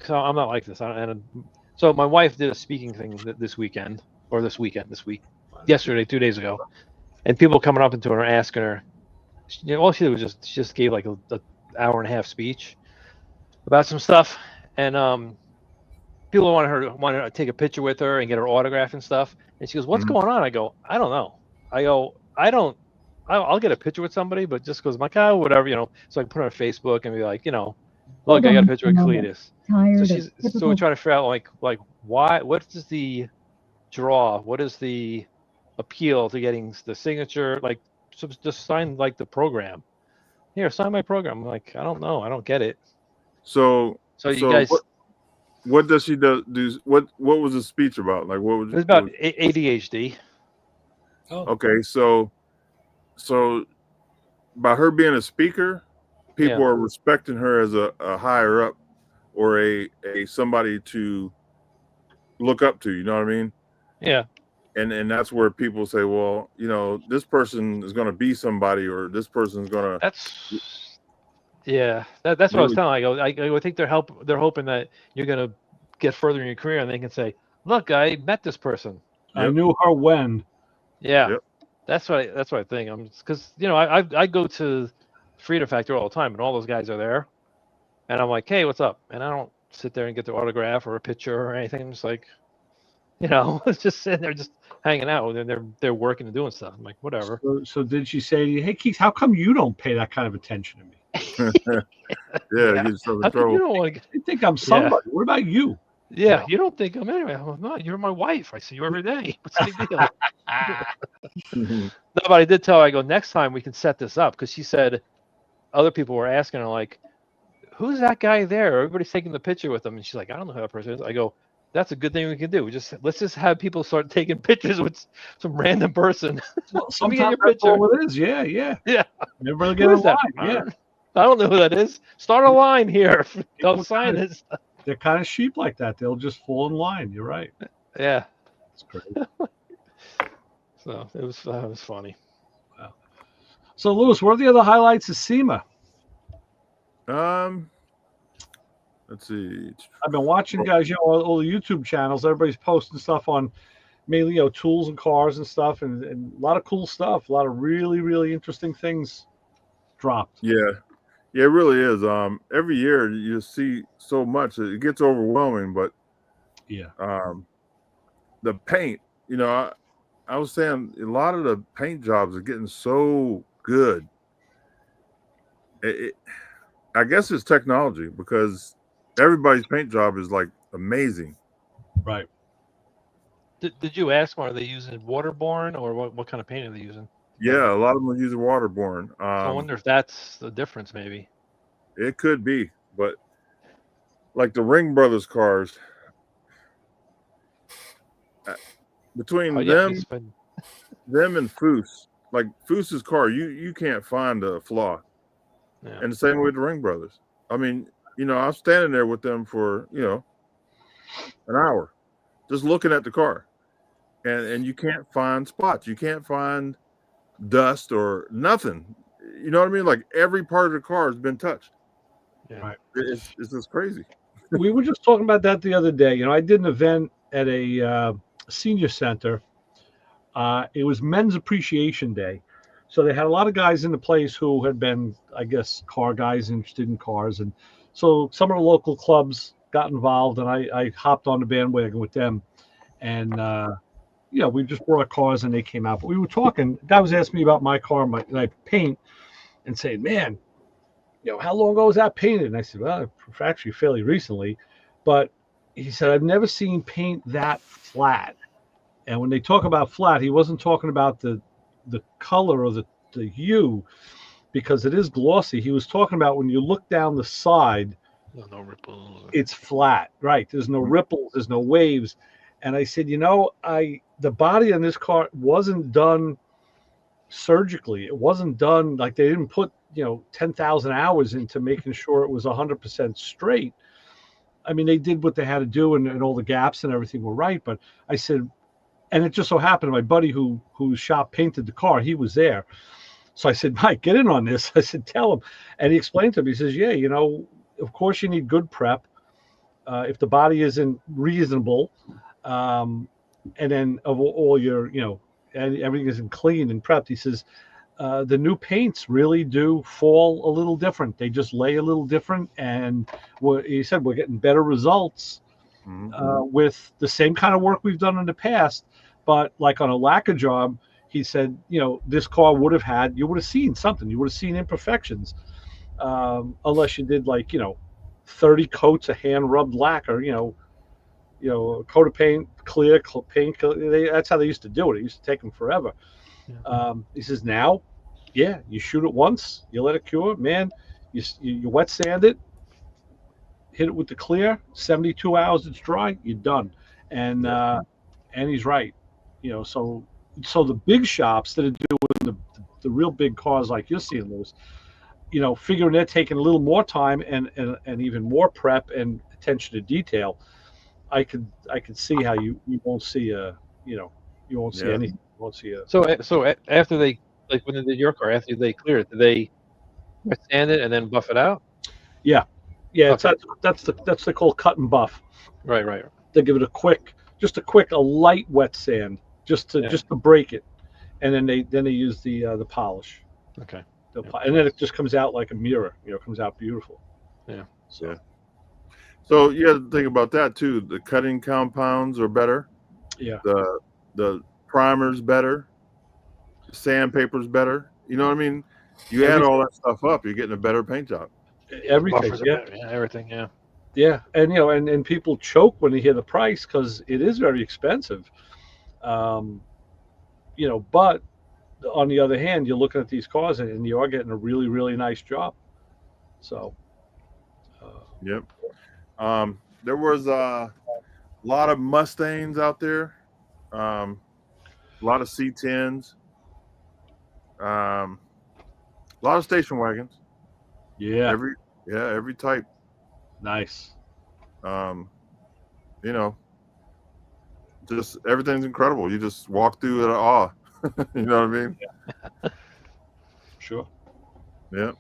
Speaker 6: So I'm not like this. So my wife did a speaking thing this week, yesterday, 2 days ago, and people coming up to her asking her. All she did was she just gave like a hour and a half speech about some stuff, and people wanted to take a picture with her and get her autograph and stuff. And she goes, "What's going on?" I go, "I don't know." I'll get a picture with somebody, but just goes, I'm like, oh, whatever, so I can put it on Facebook and be like, look, I got a picture of Cletus. So we're trying to figure out like why, what is the draw? What is the appeal to getting the signature? Like, so just sign like the program. Here, sign my program. I'm like, I don't know. I don't get it.
Speaker 1: So
Speaker 6: you guys,
Speaker 1: what does she do? What was the speech about? Like, what was
Speaker 6: it was about ADHD.
Speaker 5: Oh,
Speaker 1: okay, so by her being a speaker, people are respecting her as a higher up or a somebody to look up to. You know what I mean?
Speaker 6: Yeah.
Speaker 1: And that's where people say, well, this person is going to be somebody, or this person is going to.
Speaker 6: That's what I was telling. I think they're hoping that you're going to get further in your career, and they can say, look, I met this person.
Speaker 2: I knew her when.
Speaker 6: Yeah.
Speaker 1: Yep.
Speaker 6: That's what I think. Because I go to Freedom Factor all the time, and all those guys are there, and I'm like, hey, what's up? And I don't sit there and get their autograph or a picture or anything. I'm just like, it's just sitting there, just hanging out, and they're working and doing stuff. I'm like, whatever.
Speaker 2: So did she say to you, hey, Keith, how come you don't pay that kind of attention to me?
Speaker 1: Get yourself in
Speaker 6: How come
Speaker 1: trouble.
Speaker 6: you don't want to?
Speaker 2: You think I'm somebody? What about you?
Speaker 6: Yeah, you don't think I'm anyway. I'm not. You're my wife. I see you every day. What's the big deal? No, but I did tell her, I go, next time we can set this up, because she said other people were asking her, like, who's that guy there? Everybody's taking the picture with him, and she's like, I don't know who that person is. I go, that's a good thing we can do. Let's just have people start taking pictures with some random person.
Speaker 2: Well,
Speaker 6: Let me get your
Speaker 2: that's
Speaker 6: picture.
Speaker 2: all it is. Yeah.
Speaker 6: Who
Speaker 2: Never get
Speaker 6: is
Speaker 2: a
Speaker 6: that?
Speaker 2: line. Yeah.
Speaker 6: I don't know who that is. Start a line here. Don't sign it.
Speaker 2: They're kind of sheep like that. They'll just fall in line. You're right.
Speaker 6: Yeah.
Speaker 2: It's great.
Speaker 6: So it was funny.
Speaker 2: Wow. So, Lewis, what are the other highlights of SEMA?
Speaker 1: Let's see.
Speaker 2: I've been watching, guys, all the YouTube channels. Everybody's posting stuff on mainly, tools and cars and stuff, and a lot of cool stuff. A lot of really, really interesting things dropped.
Speaker 1: Yeah, it really is. Every year you see so much, it gets overwhelming. But
Speaker 2: yeah,
Speaker 1: the paint, I was saying a lot of the paint jobs are getting so good. I guess it's technology, because everybody's paint job is like amazing.
Speaker 2: Right.
Speaker 6: Did you ask them, are they using waterborne, or what kind of paint are they using?
Speaker 1: Yeah, a lot of them are using waterborne.
Speaker 6: So I wonder if that's the difference, maybe.
Speaker 1: It could be, but like the Ring Brothers cars, between them and Foose, like Foose's car, you can't find a flaw.
Speaker 6: Yeah.
Speaker 1: And the same with the Ring Brothers. I mean, I'm standing there with them for, an hour, just looking at the car. And you can't find spots. You can't find dust or nothing. You know what I mean? Like every part of the car has been touched.
Speaker 6: Yeah.
Speaker 2: Right.
Speaker 1: It's just crazy.
Speaker 2: We were just talking about that the other day. I did an event at a senior center. It was Men's Appreciation Day. So they had a lot of guys in the place who had been, I guess, car guys interested in cars. And so some of the local clubs got involved, and I hopped on the bandwagon with them. And, we just brought cars and they came out. But we were talking. The guy was asking me about my car, my paint, and saying, man, how long ago was that painted? And I said, well, actually fairly recently. But he said, I've never seen paint that flat. And when they talk about flat, he wasn't talking about the color or the hue, because it is glossy. He was talking about when you look down the side,
Speaker 6: No ripples.
Speaker 2: it's flat, right? There's no ripples, there's no waves. And I said, the body on this car wasn't done surgically. It wasn't done like they didn't put 10,000 hours into making sure it was 100% straight. I mean, they did what they had to do, and all the gaps and everything were right. But I said, and it just so happened my buddy whose shop painted the car, he was there. So I said, Mike, get in on this. I said, tell him. And he explained to me, he says, yeah, of course you need good prep. If the body isn't reasonable, and then of all your, and everything isn't clean and prepped, he says, the new paints really do fall a little different. They just lay a little different. And he said, we're getting better results with the same kind of work we've done in the past. But like on a lacquer job, he said, this car you would have seen something. You would have seen imperfections, unless you did 30 coats of hand rubbed lacquer, a coat of paint, clear paint. That's how they used to do it. It used to take them forever.
Speaker 6: Yeah.
Speaker 2: He says now, yeah, you shoot it once, you let it cure, man. You wet sand it, hit it with the clear. 72 hours, it's dry. You're done. And he's right. So the big shops that are doing the real big cars like you're seeing, Lewis, figuring they're taking a little more time and even more prep and attention to detail. I could see how you won't see you won't see anything. You won't see a.
Speaker 6: So after they, like when they did your car, after they clear it, did they sand it and then buff it out?
Speaker 2: Yeah.
Speaker 6: Okay.
Speaker 2: That's they call cut and buff.
Speaker 6: Right.
Speaker 2: They give it a light wet sand just to break it, and then they use the polish.
Speaker 6: Okay.
Speaker 2: And then it just comes out like a mirror. It comes out beautiful.
Speaker 6: Yeah.
Speaker 1: So you have to think about that too. The cutting compounds are better.
Speaker 2: Yeah.
Speaker 1: The primer's better. The sandpaper's better. You know what I mean? You add all that stuff up, you're getting a better paint job.
Speaker 2: Everything.
Speaker 6: Buffers are better. Yeah, everything. Yeah.
Speaker 2: Yeah, and and people choke when they hear the price because it is very expensive. But on the other hand, you're looking at these cars and you are getting a really, really nice job. So.
Speaker 1: Yep. There was a lot of Mustangs out there, a lot of C10s, a lot of station wagons.
Speaker 2: Yeah.
Speaker 1: Every type.
Speaker 2: Nice.
Speaker 1: Just everything's incredible. You just walk through it awe. You know what I mean?
Speaker 2: Yeah. Sure.
Speaker 1: Yeah.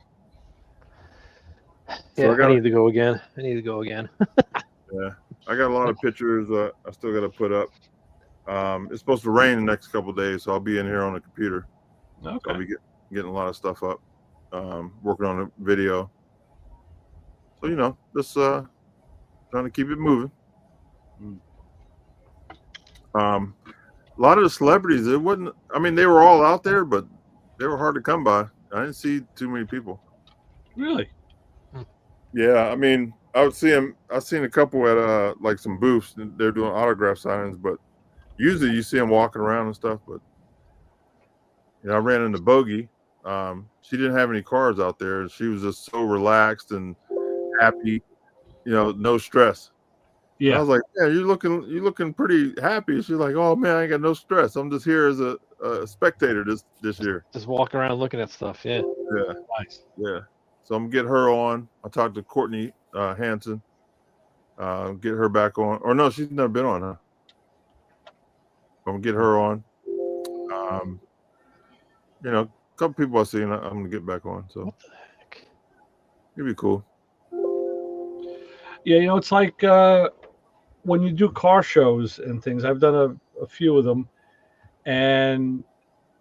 Speaker 6: Yeah, I need to go again.
Speaker 1: Yeah, I got a lot of pictures I still got to put up. It's supposed to rain the next couple of days, so I'll be in here on the computer.
Speaker 2: Okay.
Speaker 1: So I'll be getting a lot of stuff up, working on a video. So just trying to keep it moving. A lot of the celebrities, it wasn't. I mean, they were all out there, but they were hard to come by. I didn't see too many people.
Speaker 2: Really?
Speaker 1: Yeah, I mean, I would see them. I've seen a couple at like some booths. They're doing autograph signings, but usually you see them walking around and stuff. But I ran into Bogey. She didn't have any cars out there. She was just so relaxed and happy. No stress.
Speaker 2: Yeah.
Speaker 1: And I was like, yeah, you're looking pretty happy. She's like, oh man, I ain't got no stress. I'm just here as a spectator this year.
Speaker 6: Just walking around looking at stuff. Yeah.
Speaker 1: Yeah.
Speaker 2: Nice.
Speaker 1: Yeah. So I'm gonna get her on. I talked to Courtney Hanson. Get her back on. Or no, she's never been on, huh? I'm gonna get her on. A couple people I've seen, I'm gonna get back on. So
Speaker 6: what the heck?
Speaker 1: It'd be cool.
Speaker 2: Yeah, it's like when you do car shows and things. I've done a few of them, and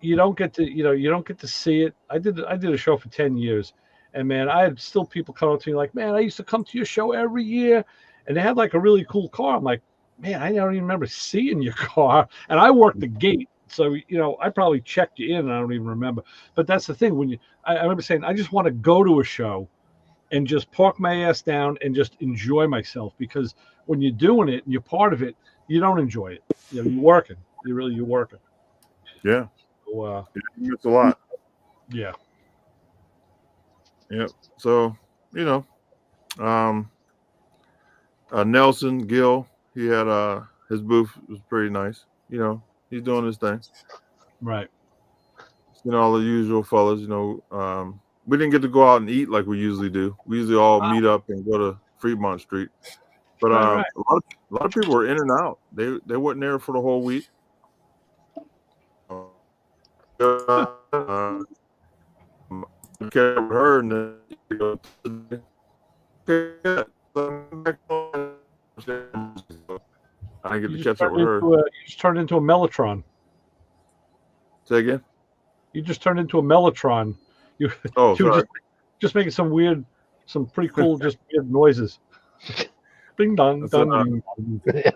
Speaker 2: you don't get to see it. I did a show for 10 years. And man, I had still people come up to me like, man, I used to come to your show every year. And they had like a really cool car. I'm like, man, I don't even remember seeing your car. And I worked the gate. So, I probably checked you in and I don't even remember. But that's the thing. I remember saying, I just want to go to a show and just park my ass down and just enjoy myself. Because when you're doing it and you're part of it, you don't enjoy it. You're working. you're working.
Speaker 1: Yeah,
Speaker 2: So,
Speaker 1: it's a lot.
Speaker 2: yeah.
Speaker 1: Yep. So um, Nelson Gill, he had his booth was pretty nice. He's doing his thing.
Speaker 2: Right.
Speaker 1: All the usual fellas. We didn't get to go out and eat like we usually do. We usually all meet up and go to Fremont Street. But
Speaker 2: Right.
Speaker 1: a lot of people were in and out. They weren't there for the whole week. Okay, with her and then I get to catch up with her.
Speaker 2: You just turned into a Mellotron.
Speaker 1: Say again?
Speaker 2: You just turned into a Mellotron. You
Speaker 1: Oh,
Speaker 2: you were
Speaker 1: sorry.
Speaker 2: just making some pretty cool, just weird noises. Bing dong,
Speaker 1: That's
Speaker 2: dong,
Speaker 1: what
Speaker 2: ding, dong.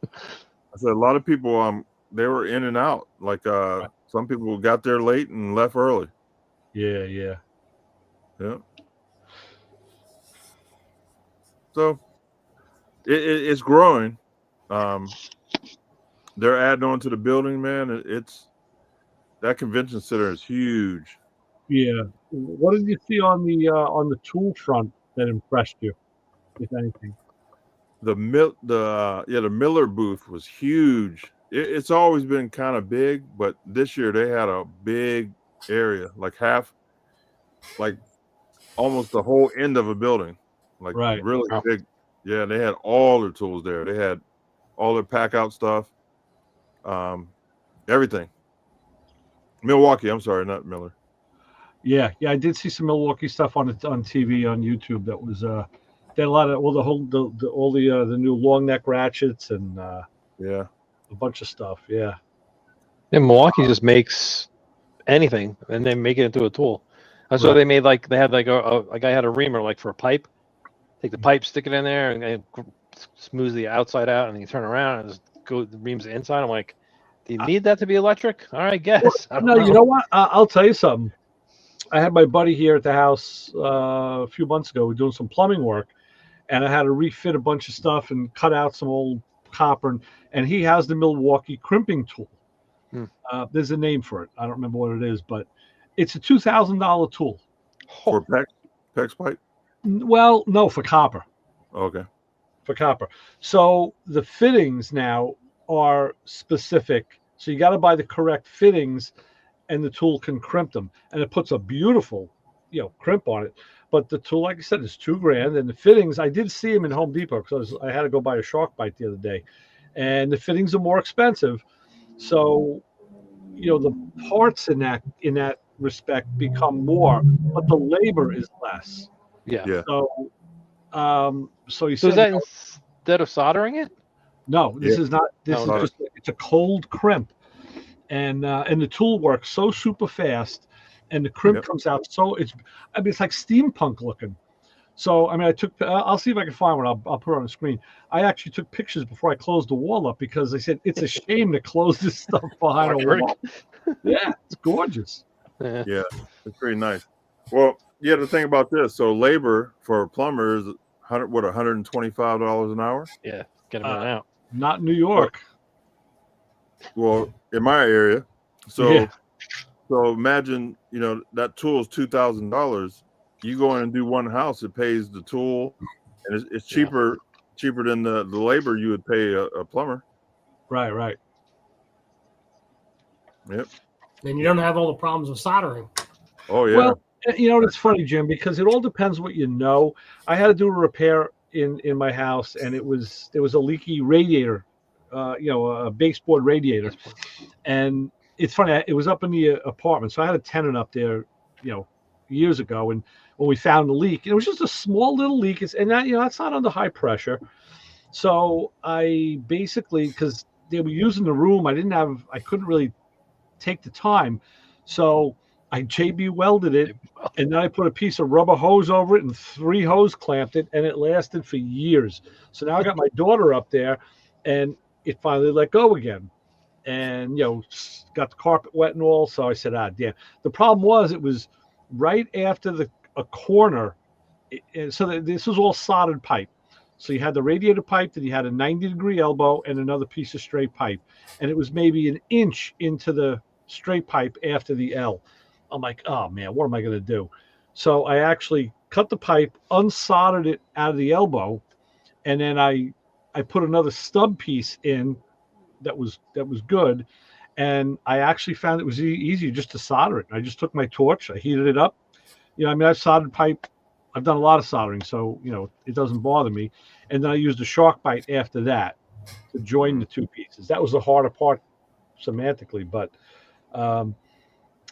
Speaker 1: I said a lot of people they were in and out. Like some people got there late and left early.
Speaker 2: Yeah.
Speaker 1: Yeah. So it's growing. They're adding on to the building, man. That convention center is huge.
Speaker 2: Yeah. What did you see on the tool front that impressed you, if anything?
Speaker 1: The Miller booth was huge. It's always been kind of big, but this year they had a big area, like almost the whole end of a building, like
Speaker 2: Right.
Speaker 1: really big. Yeah, they had all their tools there. They had all their pack out stuff, everything. Milwaukee, I'm sorry, not Miller.
Speaker 2: Yeah. I did see some Milwaukee stuff on TV on YouTube. That was they had a lot of all the new long neck ratchets and
Speaker 1: Yeah.
Speaker 2: a bunch of stuff. Yeah.
Speaker 6: And Milwaukee just makes anything and then make it into a tool. That's why they made they had a guy had a reamer like for a pipe. Take the pipe, stick it in there, and smooth the outside out, and then you turn around and just go the reams inside. I'm like, do you need that to be electric? All right, guess.
Speaker 2: No, you know what? I'll tell you something. I had my buddy here at the house a few months ago. We're doing some plumbing work, and I had to refit a bunch of stuff and cut out some old copper. And he has the Milwaukee crimping tool. There's a name for it. I don't remember what it is, but it's a $2,000 tool.
Speaker 1: For PEX pipe?
Speaker 2: Well, no, for copper.
Speaker 1: Okay.
Speaker 2: For copper. So the fittings now are specific. So you got to buy the correct fittings, and the tool can crimp them, and it puts a beautiful, crimp on it. But the tool, like I said, is $2,000, and the fittings. I did see them in Home Depot because I had to go buy a shark bite the other day, and the fittings are more expensive. So, the parts in that respect become more, but the labor is less.
Speaker 6: Yeah.
Speaker 2: So, he
Speaker 6: So
Speaker 2: said,
Speaker 6: is that instead of soldering it?
Speaker 2: no, this is not. This
Speaker 6: No,
Speaker 2: is just it's a cold crimp, and the tool works so super fast, and the crimp comes out so it's like steampunk looking. So I took. I'll see if I can find one. I'll put it on the screen. I actually took pictures before I closed the wall up because I said it's a shame to close this stuff behind a wall. Yeah, it's gorgeous.
Speaker 1: Yeah, it's pretty nice. Well, yeah, the thing about this, so labor for a plumber is $125 an hour?
Speaker 6: Yeah, get them in and out.
Speaker 2: Not in New York.
Speaker 1: Well, in my area. So imagine, that tool is $2,000. You go in and do one house, it pays the tool, and it's cheaper than the labor you would pay a plumber.
Speaker 2: Right.
Speaker 1: Yep.
Speaker 5: Then you don't have all the problems of soldering.
Speaker 1: Oh yeah.
Speaker 2: Well, it's funny, Jim, because it all depends what you know. I had to do a repair in my house, and there was a leaky radiator, a baseboard radiator, and it's funny. It was up in the apartment, so I had a tenant up there, years ago, and when we found the leak, it was just a small little leak, and that that's not under high pressure. So I basically, because they were using the room, I couldn't really take the time, so I JB welded it, and then I put a piece of rubber hose over it and 3 hose clamped it, and it lasted for years. So now I got my daughter up there, and it finally let go again, and got the carpet wet and all. So I said, damn. The problem was it was right after a corner, so this was all soldered pipe. So you had the radiator pipe, then you had a 90-degree elbow and another piece of straight pipe. And it was maybe an inch into the straight pipe after the L. I'm like, oh man, what am I going to do? So I actually cut the pipe, unsoldered it out of the elbow, and then I put another stub piece in that was good. And I actually found it was easy just to solder it. I just took my torch, I heated it up. I mean, I've soldered pipe. I've done a lot of soldering, so it doesn't bother me. And then I used a shark bite after that to join the two pieces. That was the harder part semantically, but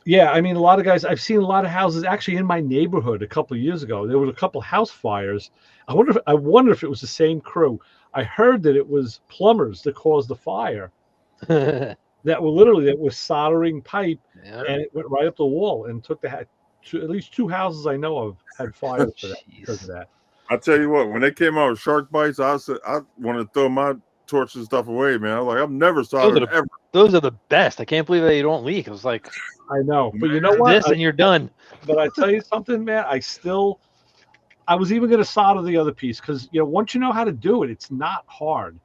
Speaker 2: yeah, I mean, a lot of guys. I've seen a lot of houses actually in my neighborhood. A couple of years ago, there was a couple house fires. I wonder if it was the same crew. I heard that it was plumbers that caused the fire. That was soldering pipe,
Speaker 6: Yeah.
Speaker 2: and it went right up the wall and took at least two houses I know of had fires for that because of that.
Speaker 1: I tell you what, when they came out with shark bites, I said I wanted to throw my torch and stuff away, man. I was like, I've never soldered ever.
Speaker 6: Those are the best. I can't believe they don't leak. It was like,
Speaker 2: I know, but you know what?
Speaker 6: this and you're done.
Speaker 2: But I tell you something, man. I was even going to solder the other piece because once you know how to do it, it's not hard.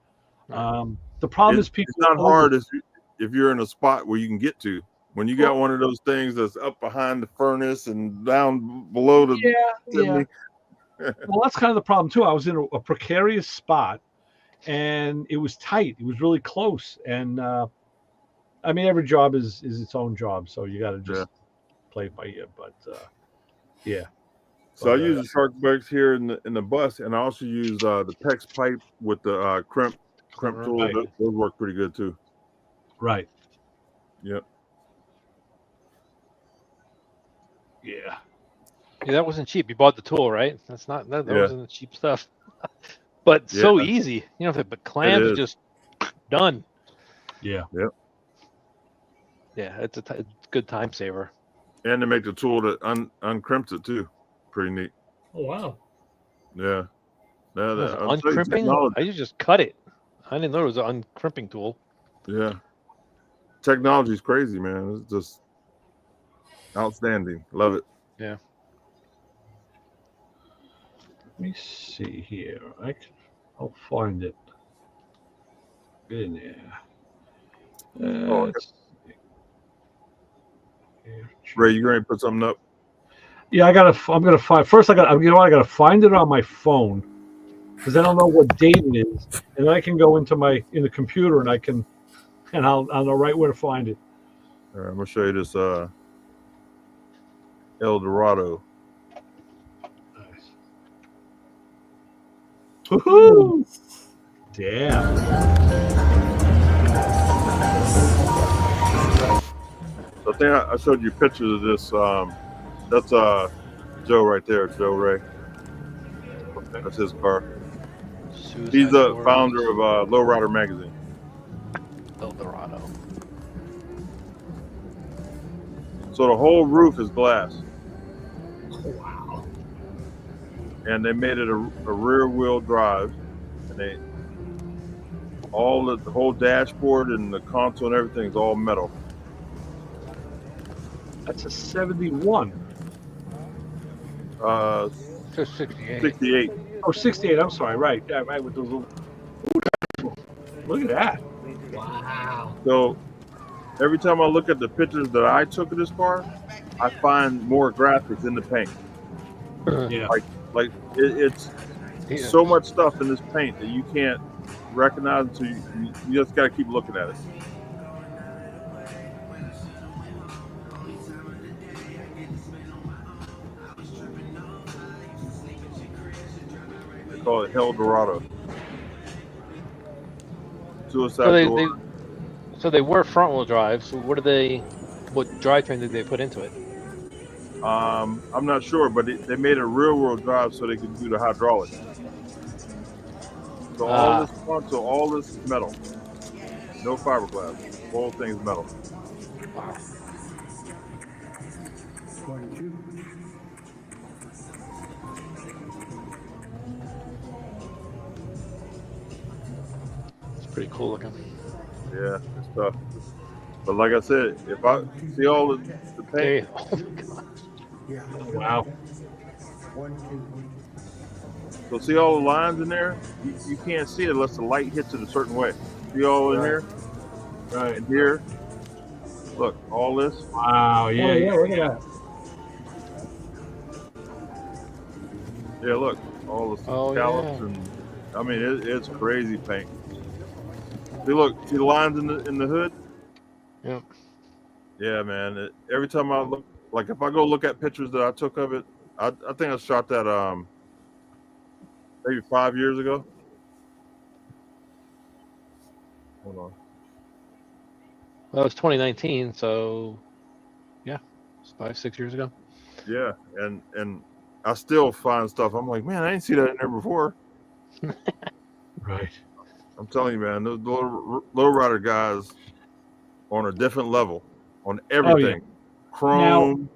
Speaker 2: The problem is people.
Speaker 1: It's not hard if you're in a spot where you can get to. When you got one of those things that's up behind the furnace and down below the chimney.
Speaker 2: Well, that's kind of the problem too. I was in a precarious spot, and it was tight. It was really close, and I mean, every job is its own job, so you got to just play it by ear. But yeah.
Speaker 1: So I use the shark bites here in the bus, and I also use the PEX pipe with the crimp tool.
Speaker 2: Right.
Speaker 1: Those work pretty good too.
Speaker 2: Right.
Speaker 1: Yep.
Speaker 2: Yeah.
Speaker 6: Yeah, that wasn't cheap. You bought the tool, right? That wasn't cheap stuff. But so easy. But clamps just done.
Speaker 2: Yeah.
Speaker 1: Yep.
Speaker 6: Yeah, it's a good time saver.
Speaker 1: And they make the tool that uncrimps it too. Pretty neat.
Speaker 5: Oh wow.
Speaker 1: Yeah.
Speaker 6: Uncrimping? I just cut it. I didn't know it was an uncrimping tool.
Speaker 1: Yeah. Technology's crazy, man. It's just outstanding. Love it.
Speaker 6: Yeah.
Speaker 2: Let me see here. I'll find it. Get in there.
Speaker 1: Ray, you ready to put something up?
Speaker 2: Yeah, I'm gonna find first. I gotta find it on my phone because I don't know what date it is, and then I can go into the computer and I'll know right where to find it.
Speaker 1: All right, I'm gonna show you this El Dorado.
Speaker 2: Nice. Woohoo! Damn.
Speaker 1: So I think I showed you pictures of this. That's Joe right there, Joe Ray. That's his car. He's the founder of Lowrider Magazine.
Speaker 6: El Dorado.
Speaker 1: So the whole roof is glass.
Speaker 5: Wow.
Speaker 1: And they made it a rear wheel drive, and the whole dashboard and the console and everything is all metal.
Speaker 2: That's a 71.
Speaker 6: 68.
Speaker 1: 68.
Speaker 2: Oh, 68. I'm sorry. Right. Yeah, right with those little. Look at that.
Speaker 5: Wow.
Speaker 1: So every time I look at the pictures that I took of this car, I find more graphics in the paint.
Speaker 2: Yeah.
Speaker 1: Like it's so much stuff in this paint that you can't recognize until you just got to keep looking at it. They call it El Dorado. Suicide
Speaker 6: So they were front wheel drive. So what drivetrain did they put into it?
Speaker 1: I'm not sure, but they made a rear wheel drive so they could do the hydraulics. So all this is metal. No fiberglass. The whole thing's metal.
Speaker 6: Wow. It's pretty cool looking.
Speaker 1: Yeah, it's tough. But like I said, if I see all the paint,
Speaker 6: Oh my God.
Speaker 2: Wow.
Speaker 1: So see all the lines in there? You can't see it unless the light hits it a certain way. See all in
Speaker 2: Right.
Speaker 1: here
Speaker 2: Right.
Speaker 1: and here? Look, all this.
Speaker 2: Wow.
Speaker 5: Oh
Speaker 2: Yeah.
Speaker 5: yeah, look at that.
Speaker 1: Yeah, look, all the
Speaker 6: Oh,
Speaker 1: scallops
Speaker 6: yeah.
Speaker 1: and I mean it's crazy paint. See, look, see the lines in the hood?
Speaker 6: Yep.
Speaker 1: Yeah, man. Every time I look, like if I go look at pictures that I took of it, I think I shot that maybe 5 years ago. Hold on.
Speaker 6: Well, it was 2019, so yeah, it's 5-6 years ago.
Speaker 1: Yeah, and I still find stuff. I'm like, man, I didn't see that in there before.
Speaker 2: Right.
Speaker 1: I'm telling you, man, those low rider guys on a different level on
Speaker 2: Oh yeah.
Speaker 1: everything.
Speaker 2: Now
Speaker 1: Chrome.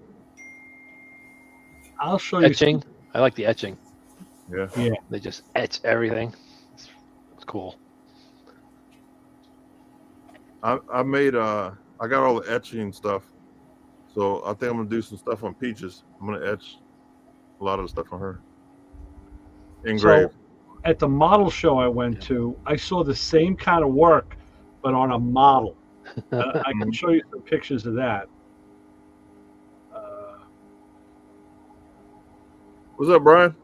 Speaker 2: I'll show you.
Speaker 6: Etching. I like the etching.
Speaker 1: Yeah.
Speaker 2: Yeah.
Speaker 6: They just etch everything. It's cool.
Speaker 1: I made I got all the etching stuff. So I think I'm gonna do some stuff on Peaches. I'm gonna etch a lot of the stuff on her. Engrave.
Speaker 2: So at the model show I went to, I saw the same kind of work, but on a model. I can show you some pictures of that.
Speaker 1: What's up, Brian?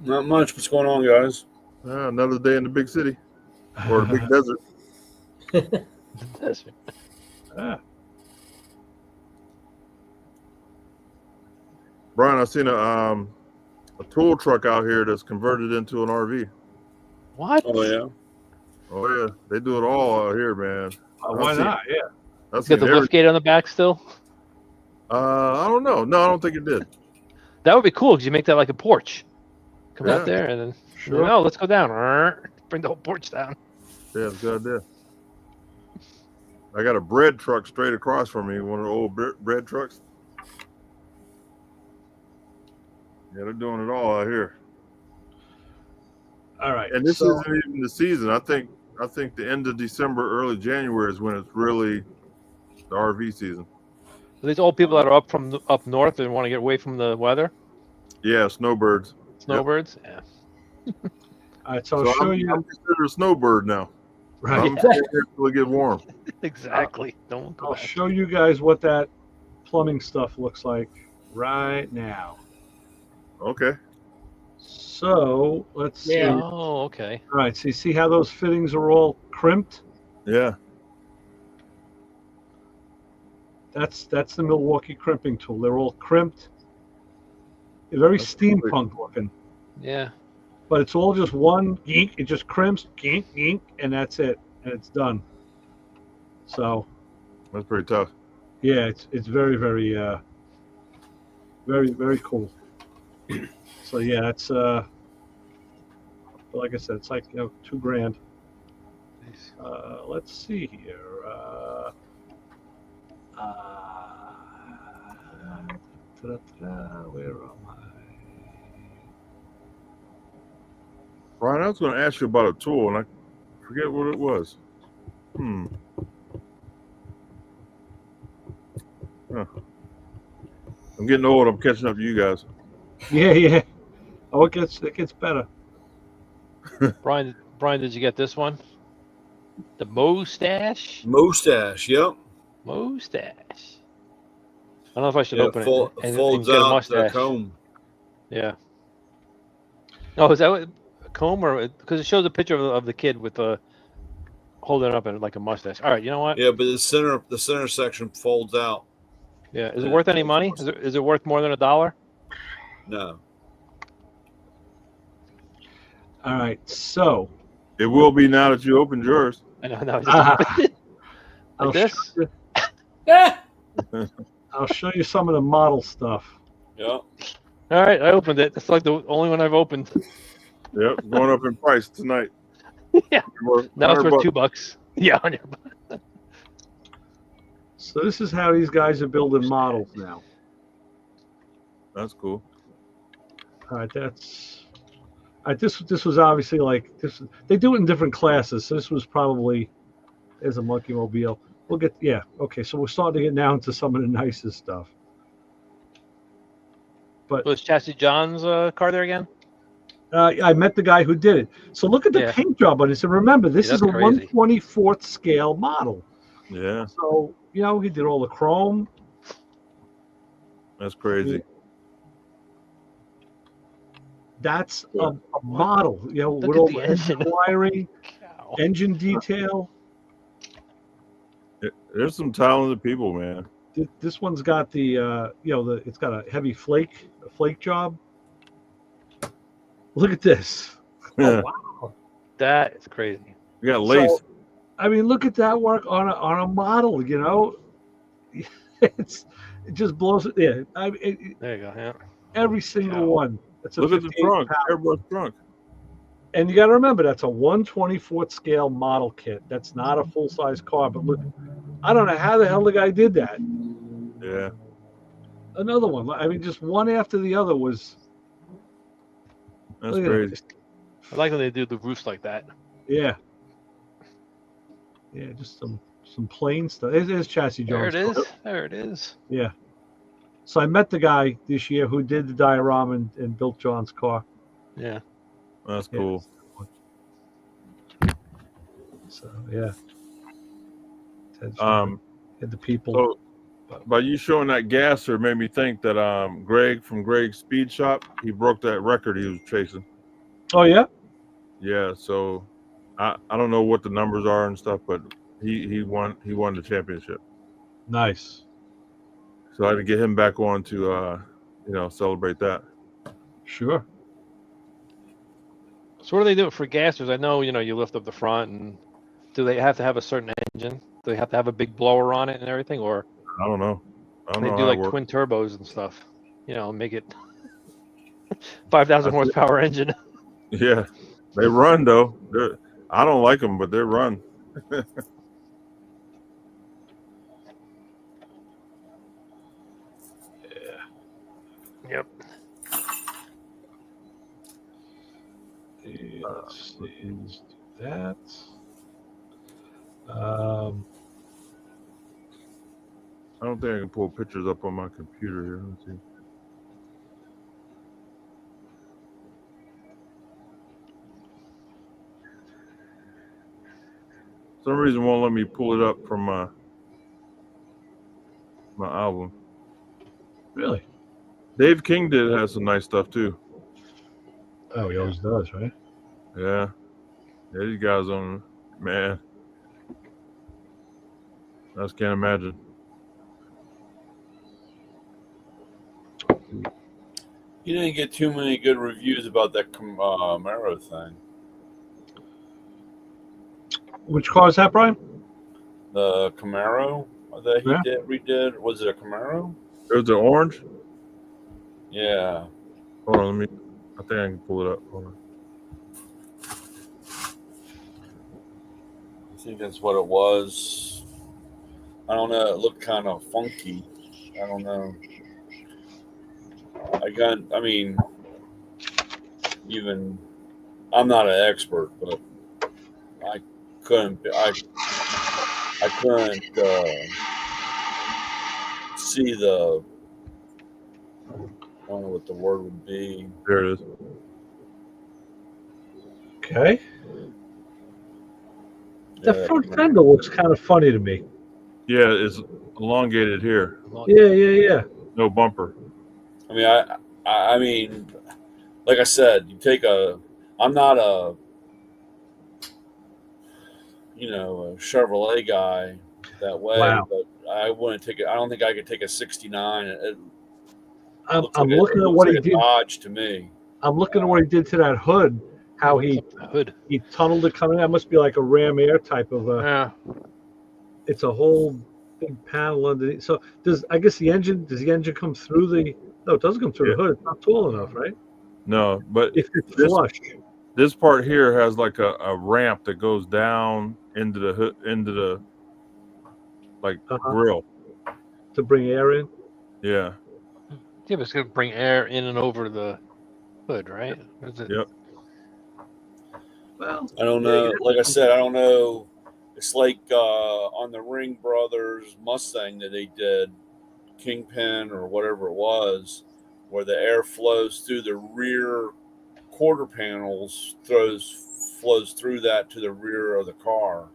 Speaker 7: Not much. What's going on, guys?
Speaker 1: Another day in the big city or the big desert.
Speaker 6: That's-
Speaker 2: Ah,
Speaker 1: Brian, I seen a tool truck out here that's converted into an RV.
Speaker 6: What?
Speaker 7: Oh yeah.
Speaker 1: Oh yeah, they do it all out here, man.
Speaker 2: why
Speaker 1: I've seen-
Speaker 2: not? Yeah.
Speaker 1: I've
Speaker 6: Got the
Speaker 1: seen
Speaker 6: lift gate on the back still?
Speaker 1: I don't know. No, I don't think it did.
Speaker 6: That would be cool because you make that like a porch. Come
Speaker 1: Yeah.
Speaker 6: out there and then,
Speaker 2: Sure.
Speaker 6: oh, let's go down. Bring the whole porch down.
Speaker 1: Yeah, it's a good idea. I got a bread truck straight across from me, one of the old bread trucks. Yeah, they're doing it all out here.
Speaker 2: All right.
Speaker 1: And this
Speaker 2: so,
Speaker 1: isn't even the season. I think the end of December, early January is when it's really the RV season.
Speaker 6: These old people that are up north and want to get away from the weather,
Speaker 1: Yeah, snowbirds.
Speaker 6: snowbirds. Yeah.
Speaker 2: all right, so I'll show you.
Speaker 1: I'm considered a snowbird now.
Speaker 2: Right.
Speaker 1: I'm staying here till it get warm.
Speaker 6: Exactly. Don't go
Speaker 2: I'll
Speaker 6: back.
Speaker 2: show you guys what that plumbing stuff looks like right now.
Speaker 1: Okay.
Speaker 2: So let's see.
Speaker 5: Yeah.
Speaker 6: Oh, okay.
Speaker 2: All right. So you see how those fittings are all crimped?
Speaker 1: Yeah.
Speaker 2: That's the Milwaukee crimping tool. They're all crimped. They're very
Speaker 1: That's
Speaker 2: steampunk looking,
Speaker 6: Yeah.
Speaker 2: but it's all just one geek. It just crimps, geek, and that's it, and it's done. So
Speaker 1: That's pretty tough.
Speaker 2: yeah, it's very very cool. So yeah, it's like I said, it's like $2,000. Let's see here. Where am I?
Speaker 1: Brian, I was going to ask you about a tool, and I forget what it was. Huh. I'm getting old. I'm catching up to you guys.
Speaker 2: Yeah. Oh, it gets better.
Speaker 6: Brian, did you get this one? The mustache?
Speaker 7: Mustache. Yep.
Speaker 6: Mustache. I don't know if I should
Speaker 7: Yeah,
Speaker 6: open
Speaker 7: fold,
Speaker 6: it and
Speaker 7: folds
Speaker 6: get a
Speaker 7: out the
Speaker 6: mustache.
Speaker 7: comb.
Speaker 6: Yeah. Oh, is that what, a comb or because it shows a picture of the kid with the holding it up and like a mustache. All right, you know what?
Speaker 7: Yeah, but the center section folds out.
Speaker 6: Yeah. Is it worth any money? Is it worth more than $1?
Speaker 7: No.
Speaker 2: All right, so
Speaker 1: It will be now that you opened yours.
Speaker 6: I know. No,
Speaker 2: I'll
Speaker 6: like this.
Speaker 5: Ah!
Speaker 2: I'll show you some of the model stuff.
Speaker 7: Yeah.
Speaker 6: All right, I opened it. It's like the only one I've opened.
Speaker 1: Yep, going up in price tonight.
Speaker 6: Yeah. Now it's worth $2. Yeah, $100.
Speaker 2: So this is how these guys are building models now.
Speaker 1: That's cool.
Speaker 2: All right, this was obviously like this. They do it in different classes. So this was probably there's a monkey mobile. We'll get okay. So we're starting to get now into some of the nicest stuff. But
Speaker 6: Was Chassis John's car there again?
Speaker 2: I met the guy who did it. So look at the
Speaker 6: Yeah.
Speaker 2: paint job on it. So remember, this
Speaker 6: Yeah,
Speaker 2: is a
Speaker 6: that's crazy.
Speaker 2: 1/24th scale model.
Speaker 1: Yeah,
Speaker 2: So he did all the chrome.
Speaker 1: that's crazy.
Speaker 2: That's
Speaker 1: Yeah.
Speaker 2: a model.
Speaker 6: Look
Speaker 2: with
Speaker 6: at
Speaker 2: all
Speaker 6: the
Speaker 2: the
Speaker 6: engine.
Speaker 2: wiring,
Speaker 6: Cow.
Speaker 2: engine detail.
Speaker 1: There's some talented people, man.
Speaker 2: This one's got it's got a heavy flake job. Look at this.
Speaker 1: Yeah,
Speaker 5: Wow.
Speaker 6: That is crazy.
Speaker 1: you got lace.
Speaker 2: So, I mean, look at that work on a model. It just blows it. Yeah,
Speaker 6: There you go. Yeah.
Speaker 2: every single
Speaker 6: Cow.
Speaker 2: one. That's a
Speaker 1: Look at the
Speaker 2: 58
Speaker 1: trunk,
Speaker 2: pound.
Speaker 1: airbrush trunk.
Speaker 2: And you got to remember that's a 1/24th scale model kit. That's not a full size car. But look, I don't know how the hell the guy did that.
Speaker 1: Yeah,
Speaker 2: Another one. I mean, just one after the other was.
Speaker 1: that's
Speaker 2: Look at
Speaker 1: crazy.
Speaker 2: it.
Speaker 6: I like when they do the roofs like that.
Speaker 2: Yeah. Yeah, just some plain stuff. There's Chassis
Speaker 6: There
Speaker 2: Jones.
Speaker 6: it is. There it is.
Speaker 2: Yeah. So I met the guy this year who did the diorama and built John's car.
Speaker 6: Yeah.
Speaker 1: That's
Speaker 2: Yeah.
Speaker 1: cool.
Speaker 2: So yeah. Had the people.
Speaker 1: So by you showing that gasser made me think that Greg from Greg's Speed Shop, he broke that record he was chasing.
Speaker 2: Oh yeah.
Speaker 1: Yeah, so I don't know what the numbers are and stuff, but he won the championship.
Speaker 2: Nice.
Speaker 1: So I had to get him back on to celebrate that.
Speaker 2: Sure.
Speaker 6: So what do they do for gassers? I know you lift up the front, and do they have to have a certain engine? Do they have to have a big blower on it and everything, or
Speaker 1: I don't know. I don't
Speaker 6: they
Speaker 1: know
Speaker 6: do
Speaker 1: how
Speaker 6: like
Speaker 1: it works.
Speaker 6: twin turbos and stuff? Make it 5,000 horsepower engine.
Speaker 1: Yeah, they run though. I don't like them, but they run.
Speaker 6: Yep.
Speaker 2: Let's see. Let's do that.
Speaker 1: I don't think I can pull pictures up on my computer here. Let's see. Some reason won't let me pull it up from my album.
Speaker 2: Really?
Speaker 1: Dave King has some nice stuff too.
Speaker 2: Oh, he always does, right?
Speaker 1: Yeah, these guys on, man. I just can't imagine.
Speaker 7: You didn't get too many good reviews about that Camaro thing.
Speaker 2: Which car is that, Brian?
Speaker 7: The Camaro that he redid. Was it a Camaro?
Speaker 1: It was the orange.
Speaker 7: Yeah.
Speaker 1: Hold on, I think I can pull it up. Hold on.
Speaker 7: I think that's what it was. I don't know. It looked kind of funky. I don't know. I'm not an expert, but I couldn't see the, I don't know what the word would be.
Speaker 1: There it is.
Speaker 2: Okay. The front fender looks kind of funny to me.
Speaker 1: Yeah, it's elongated here.
Speaker 2: Yeah.
Speaker 1: No bumper.
Speaker 7: I mean, like I said, I'm not a Chevrolet guy that way,
Speaker 2: Wow.
Speaker 7: but I wouldn't take it. I don't think I could take a 69.
Speaker 2: I'm looking at what he did.
Speaker 7: Dodge to me.
Speaker 2: I'm looking at what he did to that hood. How he tunneled it coming. That must be like a Ram Air type of a.
Speaker 6: Yeah.
Speaker 2: It's a whole big panel underneath. So does the engine come through the? No, it doesn't come through the hood. It's not tall enough, right?
Speaker 1: No, but
Speaker 2: if it's flush.
Speaker 1: This part here has like a ramp that goes down into the hood, into the grill
Speaker 2: to bring air in.
Speaker 1: Yeah.
Speaker 6: Yeah, but it's gonna bring air in and over the hood, right? Is it?
Speaker 1: Yep.
Speaker 2: Well,
Speaker 7: I don't know. Like I said, I don't know. It's like on the Ring Brothers Mustang that they did, Kingpin or whatever it was, where the air flows through the rear quarter panels flows through that to the rear of the car.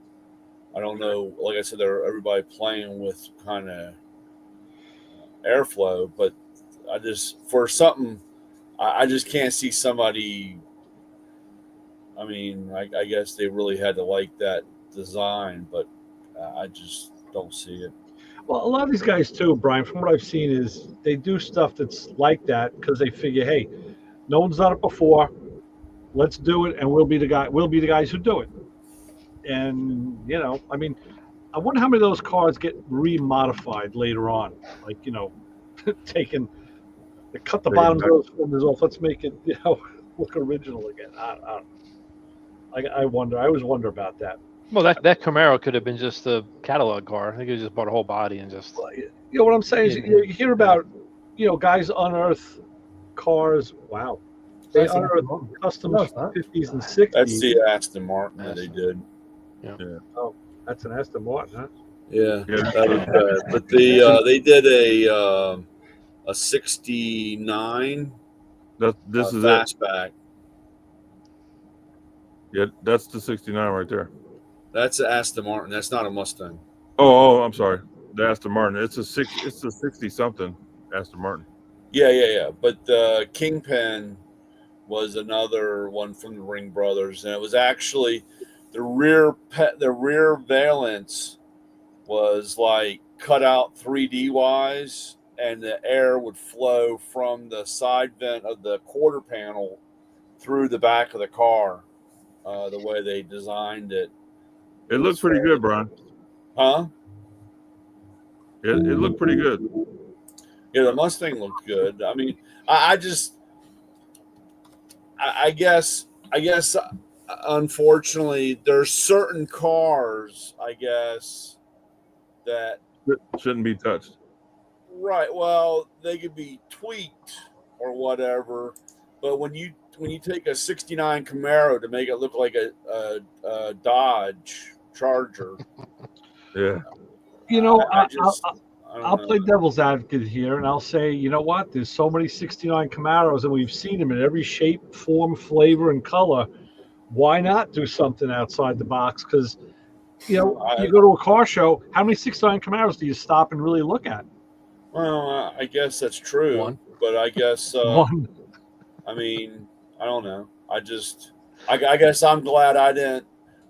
Speaker 7: I don't know. Like I said, everybody playing with kind of airflow, but I just for something, I just can't see somebody. I mean, I guess they really had to like that design, but I just don't see it.
Speaker 2: Well, a lot of these guys too, Brian, from what I've seen, is they do stuff that's like that because they figure, hey, no one's done it before. Let's do it, and we'll be the guy. We'll be the guys who do it. And you know, I mean, I wonder how many of those cars get remodified later on, like taking they cut the bottoms of those fenders off. Let's make it, look original again. I don't know. I wonder. I always wonder about that.
Speaker 6: Well, that Camaro could have been just a catalog car. I think it just bought a whole body and just.
Speaker 2: Well, what I'm saying is, you hear about, guys unearth cars. Wow, they unearth customs from the 50s and 60s.
Speaker 7: That's the Aston Martin that they did.
Speaker 6: Yeah.
Speaker 2: Oh, that's an Aston Martin, huh?
Speaker 7: Yeah, that was bad. But they did a '69.
Speaker 1: This is
Speaker 7: fastback.
Speaker 1: Yeah, that's the 69 right there.
Speaker 7: That's an Aston Martin. That's not a Mustang.
Speaker 1: Oh, I'm sorry. The Aston Martin. It's a 60 something Aston Martin.
Speaker 7: Yeah. But the Kingpin was another one from the Ring Brothers, and it was actually the rear valance was like cut out 3D wise, and the air would flow from the side vent of the quarter panel through the back of the car. The way they designed it.
Speaker 1: It looked pretty good, Brian.
Speaker 7: Huh?
Speaker 1: It looked pretty good.
Speaker 7: Yeah, the Mustang looked good. I mean, I guess, unfortunately, there's certain cars, I guess, that
Speaker 1: shouldn't be touched.
Speaker 7: Right. Well, they could be tweaked or whatever, but when you take a '69 Camaro to make it look like a Dodge Charger,
Speaker 1: yeah.
Speaker 2: I'll play devil's advocate here, and I'll say, you know what? There's so many '69 Camaros, and we've seen them in every shape, form, flavor, and color. Why not do something outside the box? Because you go to a car show. How many '69 Camaros do you stop and really look at?
Speaker 7: Well, I guess that's true.
Speaker 6: One.
Speaker 7: But I guess
Speaker 2: one.
Speaker 7: I mean, I don't know. I guess I'm glad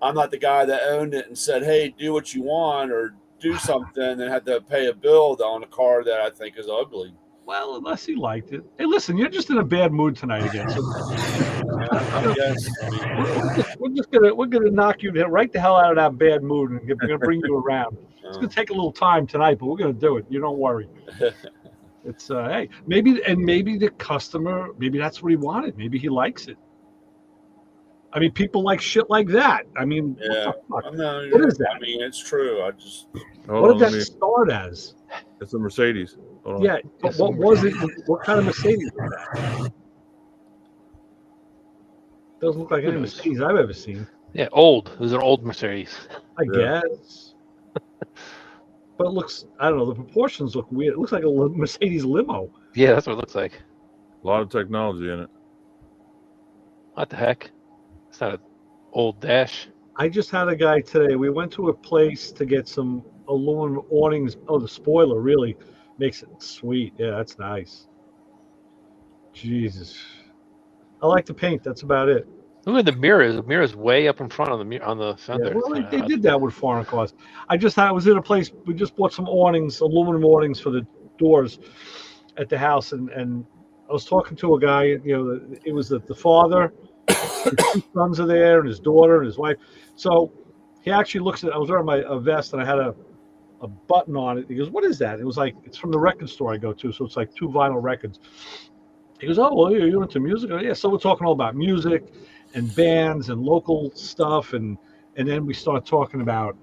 Speaker 7: I'm not the guy that owned it and said, hey, do what you want or do something and had to pay a bill on a car that I think is ugly.
Speaker 2: Well, unless he liked it. Hey, listen, you're just in a bad mood tonight again. So
Speaker 7: I guess.
Speaker 2: we're gonna knock you right the hell out of that bad mood, and we're gonna bring you around. It's gonna take a little time tonight, but we're gonna do it. You don't worry. It's hey, maybe the customer, maybe that's what he wanted. Maybe he likes it. I mean, people like shit like that. I mean,
Speaker 7: yeah.
Speaker 2: what
Speaker 7: is that? I mean, it's true.
Speaker 2: What did that start as?
Speaker 1: It's a Mercedes.
Speaker 2: Yeah, but what was it? What kind of Mercedes was that? Doesn't look like any Mercedes I've ever seen.
Speaker 6: Yeah, old. It was an old Mercedes.
Speaker 2: I guess. But it looks, I don't know, the proportions look weird. It looks like a Mercedes limo.
Speaker 6: Yeah, that's what it looks like.
Speaker 1: A lot of technology in it.
Speaker 6: What the heck? It's not an old dash.
Speaker 2: I just had a guy today. We went to a place to get some aluminum awnings. Oh, the spoiler really makes it sweet. Yeah, that's nice. Jesus. I like the paint. That's about it.
Speaker 6: Look at the mirrors. The mirror's way up in front on the fender.
Speaker 2: Yeah, well, they did that with foreign cars. I was in a place. We just bought some awnings, aluminum awnings for the doors at the house, and I was talking to a guy. It was the father, his two sons are there, and his daughter and his wife. So he actually looks at. I was wearing my vest, and I had a button on it. He goes, "What is that?" It was like it's from the record store I go to, so it's like 2 vinyl records. He goes, "Oh, well, you're into music?" Yeah. So we're talking all about music and bands and local stuff, and then we start talking about,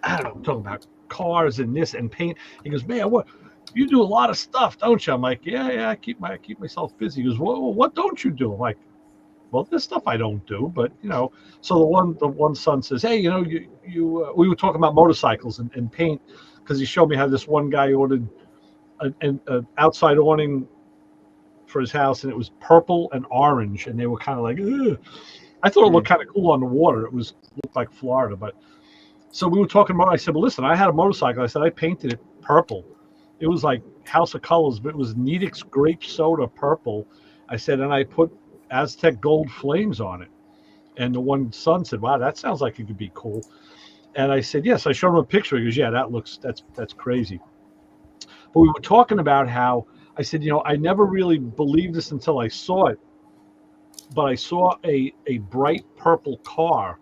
Speaker 2: I don't know, talking about cars and this and paint. He goes, "Man, what you do a lot of stuff, don't you?" I'm like, "Yeah, I keep myself busy." He goes, "Well, what don't you do?" I'm like, "Well, there's stuff I don't do, but So the one son says, "Hey, we were talking about motorcycles and paint because he showed me how this one guy ordered an outside awning for his house, and it was purple and orange, and they were kind of like, ugh. I thought it looked kind of cool on the water. It looked like Florida, but so we were talking about. I said, well, listen, I had a motorcycle. I said I painted it purple. It was like House of Colors, but it was Nidix grape soda purple. I said, and I put Aztec gold flames on it. And the one son said, wow, that sounds like it could be cool. And I said, yes. I showed him a picture. He goes, yeah, that's crazy. But we were talking about how I said, I never really believed this until I saw it. But I saw a bright purple car,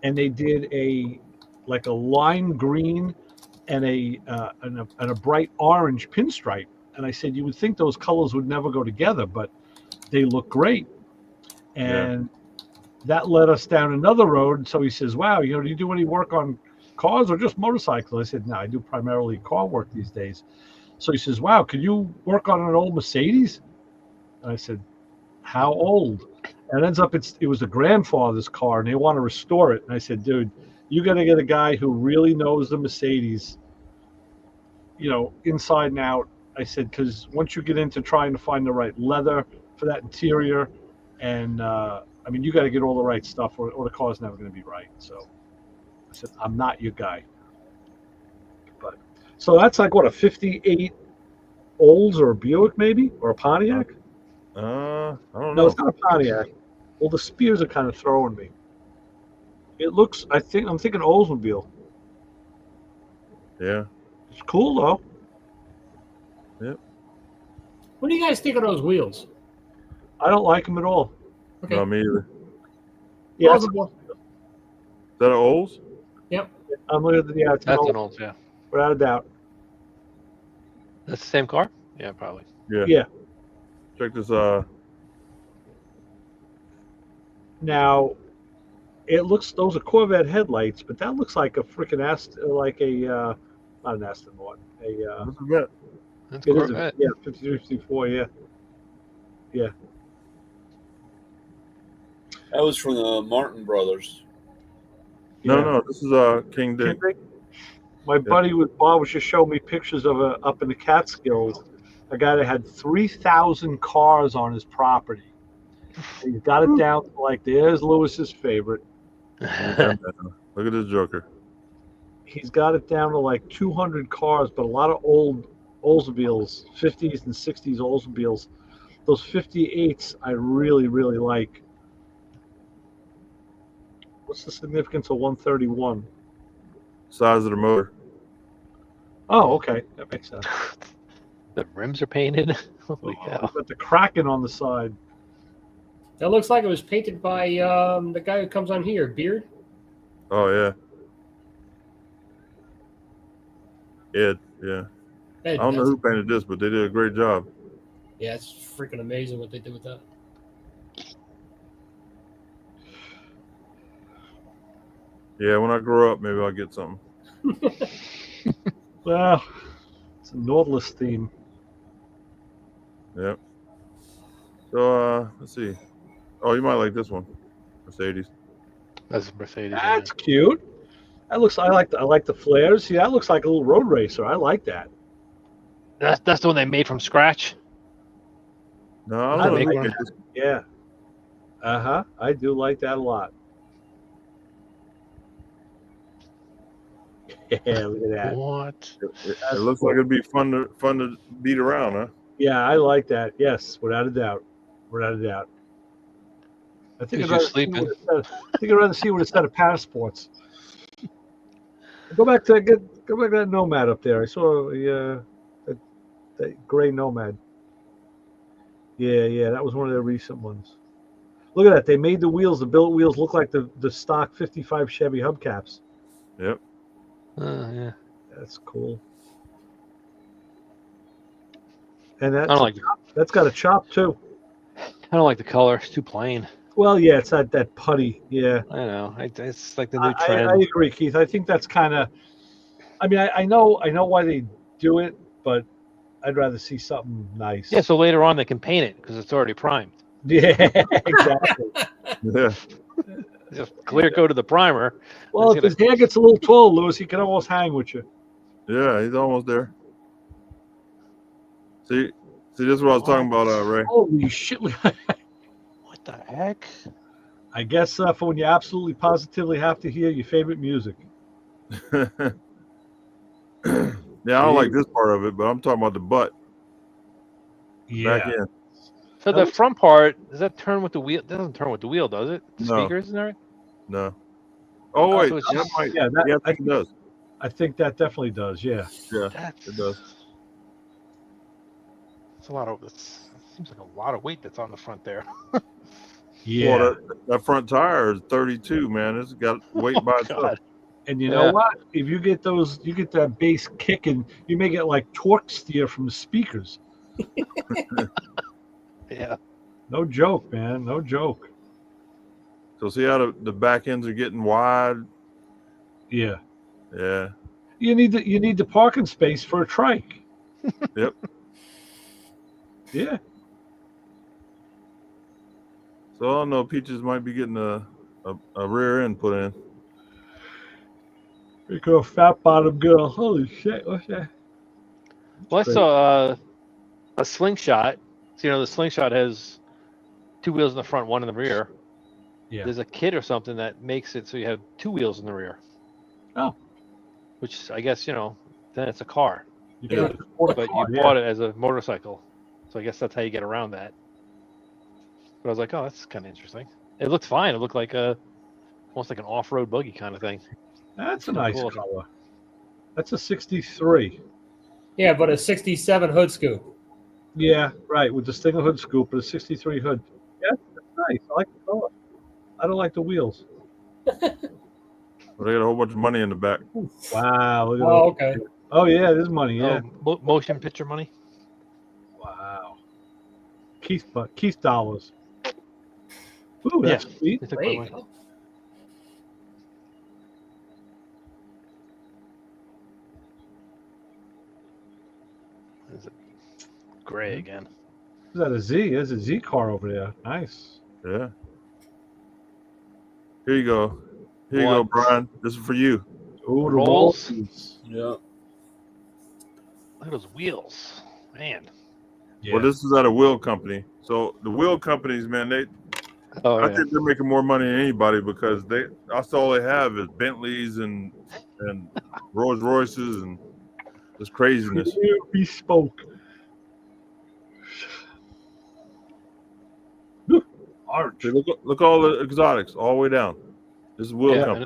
Speaker 2: and they did a lime green and a bright orange pinstripe. And I said, you would think those colors would never go together, but they look great. And that led us down another road. So he says, wow, do you do any work on cars or just motorcycles? I said, no, I do primarily car work these days. So he says, wow, could you work on an old Mercedes? And I said, how old? And it ends up it was a grandfather's car, and they want to restore it. And I said, dude, you got to get a guy who really knows the Mercedes, inside and out. I said, because once you get into trying to find the right leather for that interior, and you got to get all the right stuff, or the car's never going to be right. So I said, I'm not your guy. But so that's like what, a 58 Olds or a Buick maybe, or a Pontiac?
Speaker 1: I don't know.
Speaker 2: No, it's not a Pontiac. Well, the spears are kind of throwing me. It looks. I'm thinking Oldsmobile.
Speaker 1: Yeah.
Speaker 2: It's cool though.
Speaker 1: Yep.
Speaker 5: What do you guys think of those wheels?
Speaker 2: I don't like them at all.
Speaker 5: Okay.
Speaker 1: No, me either.
Speaker 2: Yeah,
Speaker 5: Plausible.
Speaker 1: Is that an Olds?
Speaker 2: I'm looking at the
Speaker 6: That's an old, yeah.
Speaker 2: without a doubt.
Speaker 6: That's the same car? Yeah, probably.
Speaker 1: Yeah.
Speaker 2: Yeah.
Speaker 1: Check this.
Speaker 2: Now, it looks, those are Corvette headlights, but that looks like a freaking not an Aston Martin.
Speaker 1: This is that.
Speaker 6: That's
Speaker 2: It is
Speaker 6: Corvette.
Speaker 2: 53, 54, yeah.
Speaker 7: That was from the Martin Brothers.
Speaker 1: No, this is King Dick.
Speaker 2: My buddy Bob was just showing me pictures of up in the Catskills, a guy that had 3,000 cars on his property. He's got it down to like, there's Lewis's favorite.
Speaker 1: Look at this joker.
Speaker 2: He's got it down to like 200 cars, but a lot of old Oldsmobiles, 50s and 60s Oldsmobiles. Those 58s I really, really like. What's the significance of 131?
Speaker 1: Size of the motor.
Speaker 2: Oh, okay. That makes sense.
Speaker 6: The rims are painted. Holy cow.
Speaker 2: But the Kraken on the side.
Speaker 5: That looks like it was painted by the guy who comes on here, Beard.
Speaker 1: Oh yeah. Ed, yeah.
Speaker 5: Ed,
Speaker 1: I don't know who painted this, but they did a great job.
Speaker 5: Yeah, it's freaking amazing what they did with that.
Speaker 1: Yeah, when I grow up, maybe I'll get something.
Speaker 2: Well, it's a Nautilus theme.
Speaker 1: Yep. So let's see. Oh, you might like this one, Mercedes.
Speaker 6: That's a Mercedes.
Speaker 2: That's cute. That looks. I like the flares. See, that looks like a little road racer. I like that.
Speaker 6: That's the one they made from scratch.
Speaker 1: No,
Speaker 6: I
Speaker 1: I
Speaker 6: make
Speaker 1: don't
Speaker 6: one.
Speaker 1: know.
Speaker 2: Yeah. I do like that a lot. Yeah, look at that.
Speaker 6: What?
Speaker 1: It looks like it'd be fun to beat around, huh?
Speaker 2: Yeah, I like that. Yes, without a doubt. Without a doubt. I think
Speaker 6: Because you're sleeping.
Speaker 2: I'd rather see what a set of passports. Go back to that Nomad up there. I saw that gray Nomad. Yeah, that was one of their recent ones. Look at that. They made the billet wheels look like the stock 55 Chevy hubcaps.
Speaker 1: Yep.
Speaker 6: Yeah.
Speaker 2: That's cool. And
Speaker 6: I don't like.
Speaker 2: that's got a chop too.
Speaker 6: I don't like the color. It's too plain.
Speaker 2: Well, yeah, it's that putty. Yeah.
Speaker 6: I know. It's like the new trend.
Speaker 2: I agree, Keith. I think that's kind of. I mean, I know why they do it, but I'd rather see something nice.
Speaker 6: Yeah. So later on they can paint it because it's already primed.
Speaker 2: Yeah, exactly.
Speaker 1: Yeah.
Speaker 6: Just clear coat of the primer.
Speaker 2: Well, if his hair gets a little tall, Lewis, he can almost hang with you.
Speaker 1: Yeah, he's almost there. See, See, this is what I was talking about, Ray.
Speaker 2: Holy shit!
Speaker 6: What the heck?
Speaker 2: I guess for when you absolutely positively have to hear your favorite music.
Speaker 1: Yeah, I don't like this part of it, but I'm talking about the butt back
Speaker 2: Yeah.
Speaker 1: in.
Speaker 6: So
Speaker 2: That
Speaker 6: the
Speaker 2: looks-
Speaker 6: front part, does that turn with the wheel? It doesn't turn with the wheel, does it? The
Speaker 1: No.
Speaker 6: speakers and everything?
Speaker 1: No. Oh
Speaker 6: Oh,
Speaker 1: wait,
Speaker 6: so it's
Speaker 1: that
Speaker 6: just-
Speaker 1: might.
Speaker 2: Yeah,
Speaker 1: Yeah, I
Speaker 2: I
Speaker 1: think it does.
Speaker 2: think that definitely does. Yeah.
Speaker 1: Yeah,
Speaker 6: That's
Speaker 1: it does.
Speaker 6: It's a lot of. It seems like a lot of weight that's on the front there.
Speaker 2: Yeah.
Speaker 1: Well, that front tire is 32, man. It's got weight by itself.
Speaker 6: God.
Speaker 2: And you know
Speaker 6: Yeah.
Speaker 2: what? If you get that bass kicking, you may get like torque steer from the speakers.
Speaker 6: Yeah.
Speaker 2: No joke, man. No joke.
Speaker 1: So see how the back ends are getting wide?
Speaker 2: Yeah.
Speaker 1: Yeah.
Speaker 2: You need the parking space for a trike.
Speaker 1: Yep.
Speaker 2: Yeah.
Speaker 1: So I don't know. Peaches might be getting a rear end put in.
Speaker 2: Big girl, fat bottom girl. Holy shit! What's that?
Speaker 6: Well, I saw a slingshot. So the slingshot has two wheels in the front, one in the rear.
Speaker 2: Yeah.
Speaker 6: There's a kit or something that makes it so you have two wheels in the rear.
Speaker 2: Oh.
Speaker 6: Which I guess then it's a car,
Speaker 2: You
Speaker 1: Yeah.
Speaker 2: can afford a
Speaker 6: but
Speaker 2: car,
Speaker 6: you
Speaker 2: yeah.
Speaker 6: bought it as a motorcycle. So I guess that's how you get around that. But I was like, oh, that's kind of interesting. It looked fine. It looked like almost like an off-road buggy kind of thing.
Speaker 2: That's a
Speaker 6: Kinda
Speaker 2: nice
Speaker 6: cool.
Speaker 2: color. That's a 63.
Speaker 5: Yeah, but a 67 hood scoop.
Speaker 2: Yeah, right. With the Stinger hood scoop, but a 63 hood. Yeah, that's nice. I like the color. I don't like the wheels.
Speaker 1: But they got a whole bunch of money in the back.
Speaker 2: Wow. Look at
Speaker 5: Oh,
Speaker 2: those.
Speaker 5: okay.
Speaker 2: Oh yeah, there's money. Yeah.
Speaker 6: Oh, motion picture money.
Speaker 2: Wow. Keith dollars. Ooh, that's sweet.
Speaker 6: They took
Speaker 5: There
Speaker 6: my
Speaker 5: you
Speaker 6: money.
Speaker 5: go.
Speaker 6: Is it gray again?
Speaker 2: Is that a Z? There's a Z car over there. Nice.
Speaker 1: Yeah. Here you go. Here you go,
Speaker 6: What?
Speaker 1: Brian. This is for you.
Speaker 2: Ooh, the
Speaker 6: Rolls?
Speaker 2: rolls.
Speaker 7: Yeah.
Speaker 6: Look at those wheels, man.
Speaker 2: Yeah.
Speaker 1: Well, this is at a wheel company. So the wheel companies, man, I think they're making more money than anybody because that's all they have is Bentleys and Rolls Royces and this craziness.
Speaker 2: Bespoke. Arch.
Speaker 1: See, look all the exotics all the way down. This is wheel company.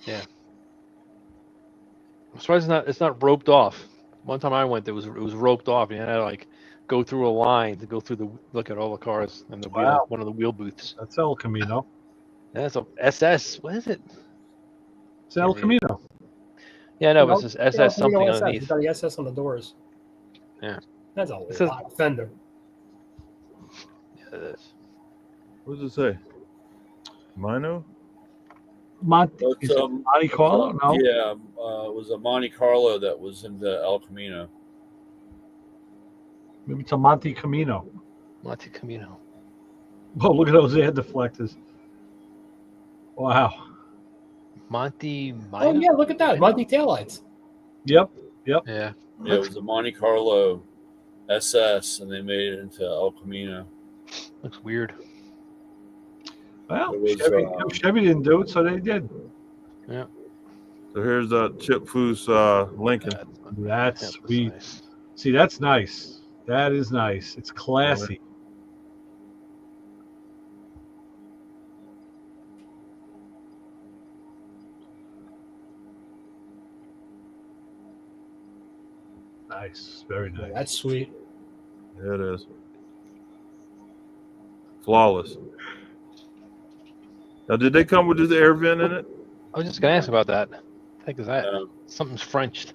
Speaker 6: Yeah. I'm surprised it's not roped off. One time I went, it was roped off. And you had to go through a line to go through look at all the cars and the
Speaker 2: Wow.
Speaker 6: one of the wheel booths.
Speaker 2: That's El Camino.
Speaker 6: And that's a SS. What is it?
Speaker 2: It's El Camino.
Speaker 6: Yeah, no, but it's just SS something
Speaker 5: SS.
Speaker 6: underneath.
Speaker 5: It's got the SS on the doors.
Speaker 6: Yeah.
Speaker 5: That's a
Speaker 6: says-
Speaker 5: lot of fender.
Speaker 6: Yeah, it is.
Speaker 1: What does it say? Mino?
Speaker 2: Monte,
Speaker 7: But,
Speaker 2: is it Monte Carlo? No.
Speaker 7: Yeah, it was a Monte Carlo that was in the El Camino.
Speaker 2: Maybe it's a Monte Camino.
Speaker 6: Monte Camino.
Speaker 2: Oh, look at those air deflectors. Wow.
Speaker 6: Monte
Speaker 5: Oh,
Speaker 6: Mino?
Speaker 5: yeah, look at that. Monty taillights.
Speaker 2: Yep.
Speaker 6: Yeah.
Speaker 7: Yeah, it was a Monte Carlo SS, and they made it into El Camino.
Speaker 6: Looks weird.
Speaker 2: Well,
Speaker 7: It was,
Speaker 2: Chevy didn't do it, so they did.
Speaker 6: Yeah.
Speaker 1: So here's Chip Foose Lincoln.
Speaker 2: That's
Speaker 6: That's
Speaker 2: sweet.
Speaker 6: nice.
Speaker 2: See, that's nice. That is nice. It's classy. Nice. Very nice.
Speaker 5: That's sweet.
Speaker 1: Yeah, it is. Flawless. Now, did they come with this air vent in it?
Speaker 6: I was just gonna ask about that. What the heck is that? Something's Frenched.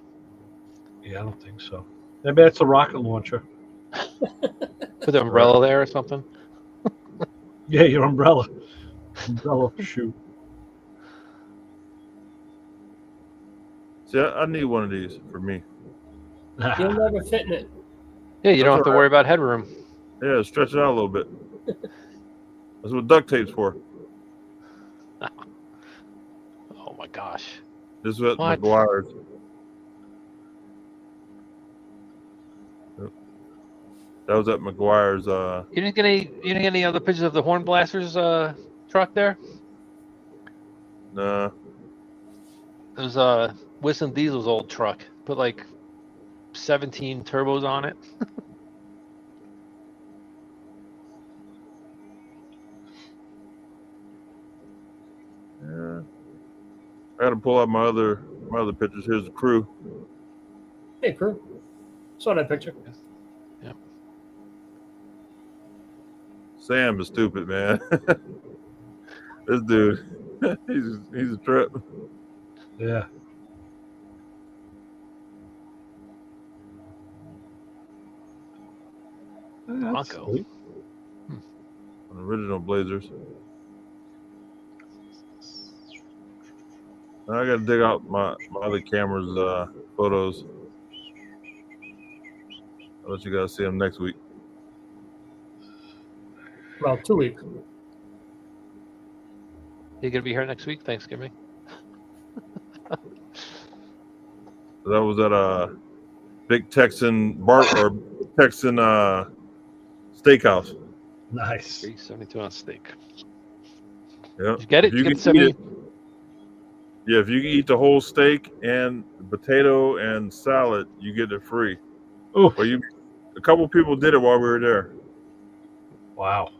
Speaker 2: Yeah, I don't think so. Maybe that's a rocket launcher.
Speaker 6: Put the umbrella there or something.
Speaker 2: Yeah, your umbrella. Umbrella shoot.
Speaker 1: See, I need one of these for me.
Speaker 5: You'll never fit in it.
Speaker 6: Yeah, you don't have
Speaker 1: That's
Speaker 6: to
Speaker 1: all
Speaker 6: worry about headroom.
Speaker 1: Yeah, stretch it out a little bit. That's what duct tape's for.
Speaker 6: Oh my gosh.
Speaker 1: This is what
Speaker 6: What?
Speaker 1: McGuire's. Yep. That was at McGuire's.
Speaker 6: You didn't get any other pictures of the Horn Blasters truck there?
Speaker 1: Nah.
Speaker 6: It was Wilson Diesel's old truck. Put like 17 turbos on it.
Speaker 1: Yeah. I got to pull out my other pictures. Here's the crew.
Speaker 5: Hey, crew. Saw that picture.
Speaker 6: Yep.
Speaker 1: Sam is stupid, man. This dude, he's a trip.
Speaker 2: Yeah. That's
Speaker 6: Bronco.
Speaker 2: sweet.
Speaker 1: Original Blazers. Now I got to dig out my other camera's photos. I'll let you guys see them next week.
Speaker 5: Well, 2 weeks.
Speaker 6: You gonna be here next week, Thanksgiving?
Speaker 1: That was at a big Texan Texan steakhouse.
Speaker 2: Nice.
Speaker 6: 372 on steak.
Speaker 1: Yeah.
Speaker 6: Did you get it?
Speaker 1: If you
Speaker 6: Did you
Speaker 1: can
Speaker 6: get the 70?
Speaker 1: eat it, yeah, if you can eat the whole steak and potato and salad, you get it free.
Speaker 2: Oh,
Speaker 1: Well, a couple people did it while we were there.
Speaker 2: wow.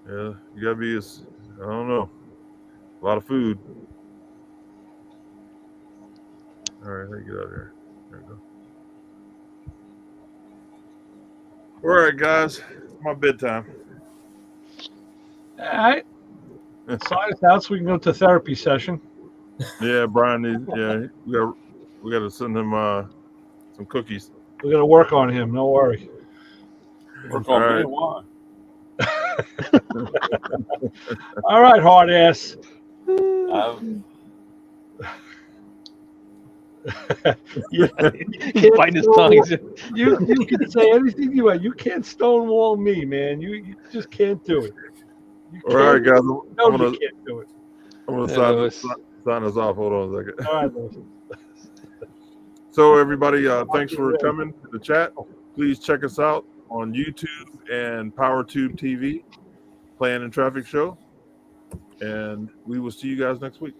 Speaker 1: Yeah, you gotta be. I don't know, a lot of food. All right, let me get out of here. There we go. All right, guys, it's my bedtime.
Speaker 2: All right. Sign us out so we can go to therapy session.
Speaker 1: Yeah, Brian needs. Yeah, we got to send him some cookies.
Speaker 2: We're going to work on him. No worry.
Speaker 7: Work
Speaker 1: All
Speaker 7: on
Speaker 1: right.
Speaker 7: me. Why?
Speaker 2: All right, hard ass.
Speaker 6: He's biting his tongue.
Speaker 2: You can say anything you want. You can't stonewall me, man. You just can't do it. You
Speaker 1: All right, guys.
Speaker 2: No, you can't do it.
Speaker 1: I'm gonna
Speaker 6: Yeah,
Speaker 1: sign us off. Hold on a second.
Speaker 2: All right, Lewis.
Speaker 1: So everybody, thanks for coming to the chat. Please check us out on YouTube and PowerTube TV, Plan and Traffic Show, and we will see you guys next week.